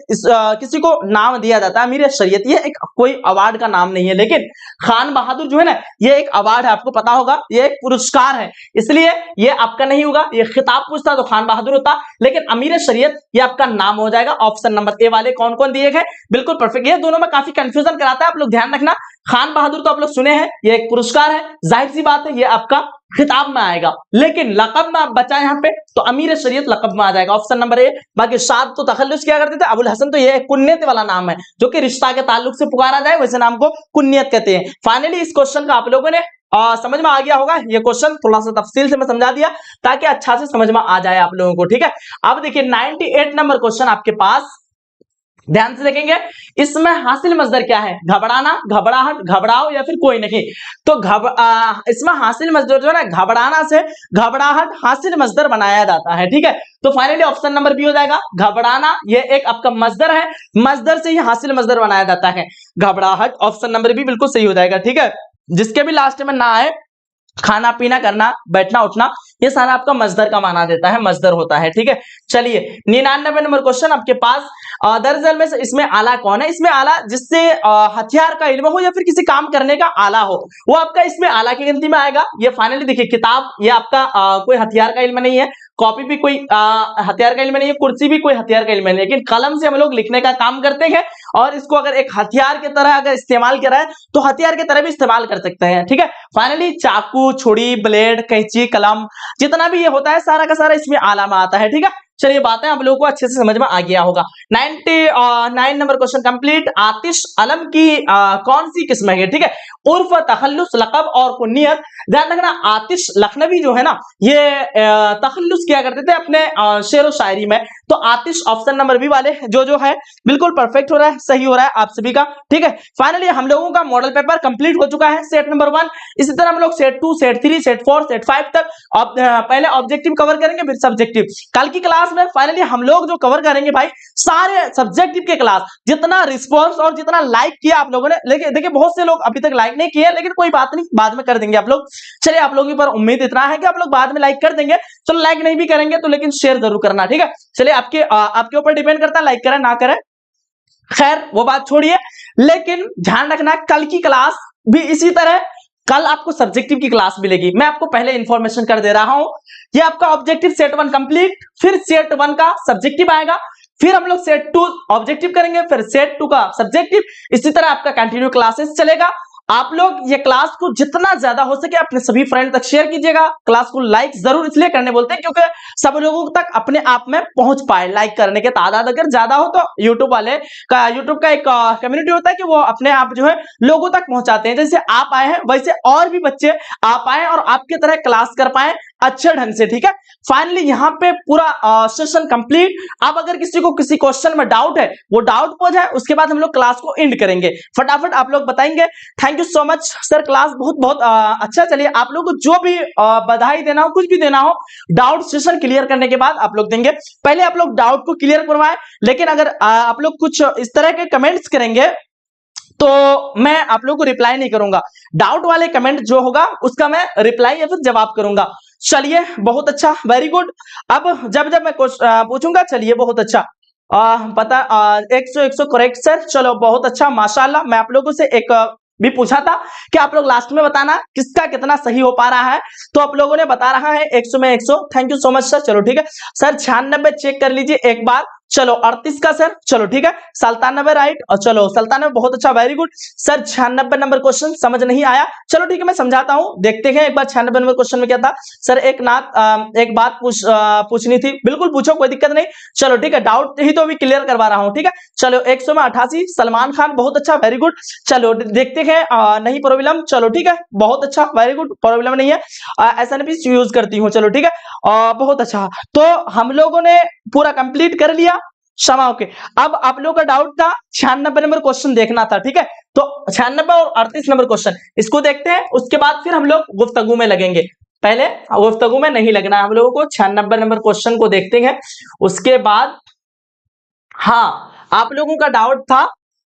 किसी को नाम दिया जाता है अमीर शरीयत, ये एक कोई अवार्ड का नाम नहीं है, लेकिन खान बहादुर जो है ना ये एक अवार्ड है, आपको पता होगा ये एक पुरस्कार है, इसलिए ये आपका नहीं होगा। ये खिताब पूछता तो खान बहादुर होता, लेकिन अमीर शरीयत ये आपका नाम हो जाएगा। ऑप्शन नंबर ए वाले कौन कौन दिए गए बिल्कुल परफेक्ट। ये दोनों में काफी कंफ्यूजन कराता है, आप लोग ध्यान रखना। खान बहादुर तो आप लोग सुने हैं, ये एक पुरस्कार है, जाहिर सी बात है ये आपका खिताब में आएगा, लेकिन लकब में आप बचा यहाँ पे तो अमीर शरीयत लकब में आ जाएगा, ऑप्शन नंबर ए। बाकी शाद तो तखल्लुस क्या करते थे, अबुल हसन तो ये कुन्नियत वाला नाम है, जो कि रिश्ता के ताल्लुक से पुकारा जाए वैसे नाम को कुन्नियत कहते हैं। फाइनली इस क्वेश्चन का आप लोगों ने समझ में आ गया होगा, ये क्वेश्चन थोड़ा सा तफसील से मैं समझा दिया ताकि अच्छा से समझ में आ जाए आप लोगों को, ठीक है। अब देखिए 98 नंबर क्वेश्चन आपके पास, ध्यान से देखेंगे इसमें हासिल मजदर क्या है, घबराना, घबराहट, घबराओ या फिर कोई नहीं। तो इसमें हासिल मजदर जो है ना, घबराना से घबराहट हासिल मजदर बनाया जाता है, ठीक है। तो फाइनली ऑप्शन नंबर बी हो जाएगा, घबराना ये एक आपका मजदर है, मजदर से ही हासिल मजदर बनाया जाता है, घबराहट। ऑप्शन नंबर बी बिल्कुल सही हो जाएगा, ठीक है। जिसके भी लास्ट में ना आए, खाना पीना करना, बैठना उठना, ये सारा आपका मजदर का माना देता है, मजदर होता है, ठीक है। चलिए 99 नंबर क्वेश्चन आपके पास, दरअसल में इसमें आला कौन है, इसमें आला जिससे हथियार का इल्म हो या फिर किसी काम करने का आला हो, वो आपका इसमें आला की गिनती में आएगा। ये फाइनली देखिए किताब ये आपका कोई हथियार का इल्म नहीं है, कॉपी भी कोई हथियार का इल्म नहीं है, कुर्सी भी कोई हथियार का इल्म नहीं है, लेकिन कलम से हम लोग लिखने का काम करते हैं, और इसको अगर एक हथियार की तरह अगर इस्तेमाल करा है तो हथियार की तरह भी इस्तेमाल कर सकते हैं, ठीक है। फाइनली चाकू, छुरी, ब्लेड, कैंची, कलम, जितना भी ये होता है सारा का सारा इसमें आला में आता है, ठीक है। चलिए बातें आप लोगों को अच्छे से समझ में आ गया होगा। 99 नंबर क्वेश्चन कंप्लीट। आतिश अलम की कौन सी किस्म है, ठीक है, उर्फ, तखल्लुस, लकब और कुन्नियत। ध्यान रखना आतिश लखनवी जो है ना ये तखल्लुस किया करते थे अपने शेर व शायरी में, तो आतिश ऑप्शन नंबर बी वाले जो है बिल्कुल परफेक्ट हो रहा है, सही हो रहा है आप सभी का, ठीक है। फाइनली हम लोगों का मॉडल पेपर कंप्लीट हो चुका है, सेट नंबर 1। इसी तरह हम लोग सेट 2, सेट 3, सेट 4, सेट 5 तक पहले ऑब्जेक्टिव कवर करेंगे, फिर सब्जेक्टिव। कल की क्लास में फाइनली हम लोग जो कवर करेंगे भाई सारे सब्जेक्टिव के क्लास, जितना रिस्पॉन्स और जितना लाइक किया आप लोगों ने, लेकिन देखिए बहुत से लोग अभी तक लाइक नहीं किए, लेकिन कोई बात नहीं, बाद में कर देंगे आप लोग। चलिए आप लोगों पर उम्मीद इतना है कि आप लोग बाद में लाइक कर देंगे, चलो लाइक नहीं भी करेंगे तो लेकिन शेयर जरूर करना, ठीक है। चलिए आपके ऊपर डिपेंड करता है लाइक करें ना करें, खैर वो बात छोड़िए, लेकिन ध्यान रखना कल की क्लास भी इसी तरह, कल आपको सब्जेक्टिव की क्लास मिलेगी। मैं आपको पहले इंफॉर्मेशन कर दे रहा हूं, ये आपका ऑब्जेक्टिव सेट 1 कंप्लीट, फिर सेट 1 का सब्जेक्टिव आएगा, फिर हम लोग सेट 2 ऑब्जेक्टिव करेंगे, फिर सेट 2 का सब्जेक्टिव, इसी तरह आपका कंटिन्यू क्लासेस चलेगा। आप लोग ये क्लास को जितना ज्यादा हो सके अपने सभी फ्रेंड तक शेयर कीजिएगा। क्लास को लाइक जरूर इसलिए करने बोलते हैं क्योंकि सब लोगों तक अपने आप में पहुंच पाए, लाइक करने के तादाद अगर ज्यादा हो तो यूट्यूब का एक कम्युनिटी होता है कि वो अपने आप जो है लोगों तक पहुंचाते हैं। जैसे आप आए हैं वैसे और भी बच्चे आप आए और आपके तरह क्लास कर पाए अच्छे ढंग से, ठीक है। फाइनली यहाँ पे पूरा सेशन कंप्लीट। अब अगर किसी को किसी क्वेश्चन में डाउट है वो डाउट हो जाए, उसके बाद हम लोग क्लास को एंड करेंगे, फटाफट आप लोग बताएंगे। Thank you so much sir, class बहुत बहुत अच्छा। चलिए आप लोग को जो भी बधाई देना हो, कुछ भी देना हो, डाउट सेशन क्लियर करने के बाद आप लोग देंगे। पहले आप लोग डाउट को क्लियर करवाएं, लेकिन अगर आप लोग कुछ इस तरह के कमेंट्स करेंगे तो मैं आप लोगों को रिप्लाई नहीं करूंगा। डाउट वाले कमेंट जो होगा उसका मैं रिप्लाई या फिर जवाब करूंगा। चलिए बहुत अच्छा, वेरी गुड। अब जब मैं पूछूंगा, चलिए बहुत अच्छा, पता 100 करेक्ट सर, चलो बहुत अच्छा माशाल्लाह। मैं आप लोगों से एक भी पूछा था कि आप लोग लास्ट में बताना किसका कितना सही हो पा रहा है, तो आप लोगों ने बता रहा है 100 में 100, thank you so much sir. चलो ठीक है सर, 96 चेक कर लीजिए एक बार, चलो 38 का सर, चलो ठीक है 97 राइट, और चलो 97 बहुत अच्छा, very good sir. 96 number question समझ नहीं आया, चलो ठीक है मैं समझाता हूं, देखते हैं एक बार 96 नंबर क्वेश्चन में क्या था। सर एक बात पूछनी थी, बिल्कुल पूछो कोई दिक्कत नहीं, चलो ठीक है, डाउट ही तो अभी क्लियर करवा रहा हूं, ठीक है। चलो 100 में 88, सलमान खान बहुत अच्छा, वेरी गुड। चलो देखते हैं, नहीं प्रॉब्लम, चलो ठीक है बहुत अच्छा, वेरी गुड, प्रॉब्लम नहीं है, एसएनपी यूज करती हूँ, चलो ठीक है बहुत अच्छा। तो हम लोगों ने पूरा कंप्लीट कर लिया, क्षमा ओके। अब आप लोगों का डाउट था 96 नंबर क्वेश्चन देखना था, ठीक है, तो 96 और 38 नंबर क्वेश्चन इसको देखते हैं, उसके बाद फिर हम लोग गुफ्तगू में लगेंगे। पहले गुफ्तगू में नहीं लगना है हम लोगों को। 96 नंबर क्वेश्चन को देखते हैं, उसके बाद हाँ आप लोगों का डाउट था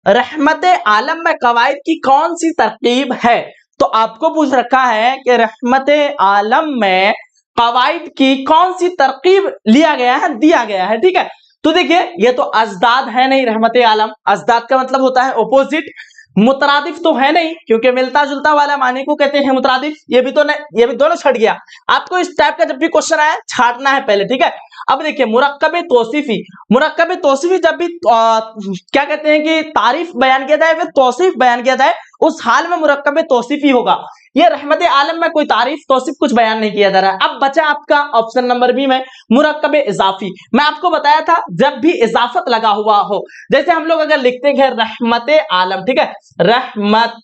रहमत आलम में कवायद की कौन सी तरकीब है। तो आपको पूछ रखा है कि रहमत आलम में कवायद की कौन सी तरकीब लिया गया है, दिया गया है। ठीक है, तो देखिए ये तो अजदाद है नहीं, रहमत आलम अजदाद का मतलब होता है ऑपोजिट, मुतरादिफ तो है नहीं क्योंकि मिलता जुलता वाला माने को कहते हैं मुतरादिफ। ये भी तो नहीं, ये भी दोनों छट गया। आपको इस टाइप का जब भी क्वेश्चन आए छाटना है पहले। ठीक है, अब देखिए मुरक्कब तौसीफी, मुरक्कब तौसीफी जब भी क्या कहते हैं कि तारीफ बयान किया जाए, फिर तौसीफ बयान किया जाए, उस हाल में मुरक्कब तौसीफी होगा। ये रहमत आलम में कोई तारीफ तौसीफ कुछ बयान नहीं किया जा रहा है। अब बचा आपका ऑप्शन नंबर बी में मुरक्कब इजाफी। मैं आपको बताया था जब भी इजाफत लगा हुआ हो, जैसे हम लोग अगर लिखते हैं रहमत आलम, ठीक है, रहमत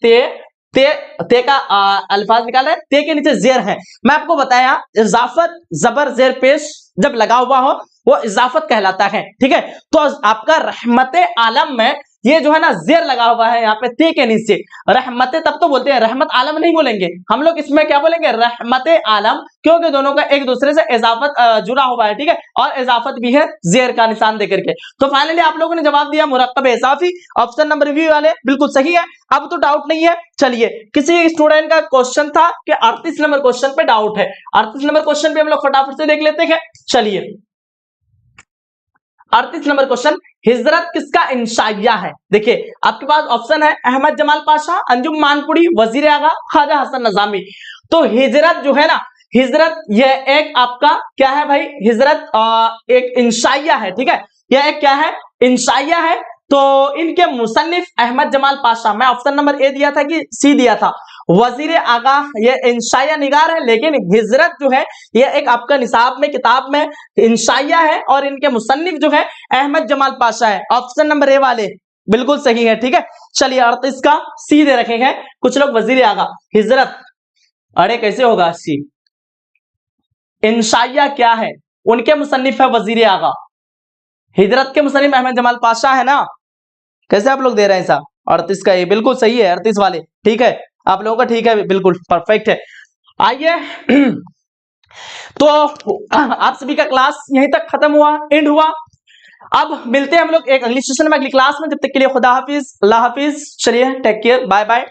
ते का अल्फाज निकाला है, ते के नीचे जेर है। मैं आपको बताया इजाफत जबर जेर पेश जब लगा हुआ हो वो इजाफत कहलाता है। ठीक है, तो आपका रहमत आलम में ये जो है ना जेर लगा हुआ है यहाँ पे ते के नीचे, रहमत तब तो बोलते हैं, रहमत आलम नहीं बोलेंगे हम लोग, इसमें क्या बोलेंगे रहमत आलम, क्योंकि दोनों का एक दूसरे से इजाफत जुड़ा हुआ है। ठीक है, और इजाफत भी है जेर का निशान देकर के। तो फाइनली आप लोगों ने जवाब दिया मुरक्कब इजाफी, ऑप्शन नंबर बी वाले बिल्कुल सही है। अब तो डाउट नहीं है। चलिए किसी स्टूडेंट का क्वेश्चन था कि 38 नंबर क्वेश्चन पे डाउट है, 38 नंबर क्वेश्चन पे हम लोग फटाफट से देख लेते हैं। चलिए 38 नंबर क्वेश्चन, हिजरत किसका इंशाइया है। देखिए आपके पास ऑप्शन है अहमद जमाल पाशा, अंजुम मानपुरी, वजीर आगा, ख्वाजा हसन नजामी। तो हिजरत जो है ना, हिजरत यह एक आपका क्या है भाई, हिजरत एक इंशाइया है। ठीक है, यह एक क्या है, इंशाइया है। तो इनके मुसन्निफ अहमद जमाल पाशा, मैं ऑप्शन नंबर ए दिया था कि सी दिया था, वजीर आगा ये इंशाइया निगार है, लेकिन हिजरत जो है यह एक आपका निसाब में किताब में इंशाइया है, और इनके मुसन्निफ जो है अहमद जमाल पाशा है। ऑप्शन नंबर ए वाले बिल्कुल सही है। ठीक है, चलिए 38 का सी दे रखे हैं कुछ लोग, वजीर आगा हिजरत, अरे कैसे होगा सी, इंशाइया क्या है, उनके मुसन्निफ है वजीर आगा, हिजरत के मुसन्निफ अहमद जमाल पाशा है ना, कैसे आप लोग दे रहे हैं साहब। 38 का ये बिल्कुल सही है, 38 वाले ठीक है, आप लोगों का ठीक है, बिल्कुल परफेक्ट है। आइए तो आप सभी का क्लास यहीं तक खत्म हुआ, एंड हुआ। अब मिलते हैं हम लोग एक अगली सेशन में, अगली क्लास में। जब तक के लिए खुदा हाफिज, अल्लाह हाफिज, चलिए टेक केयर, बाय बाय।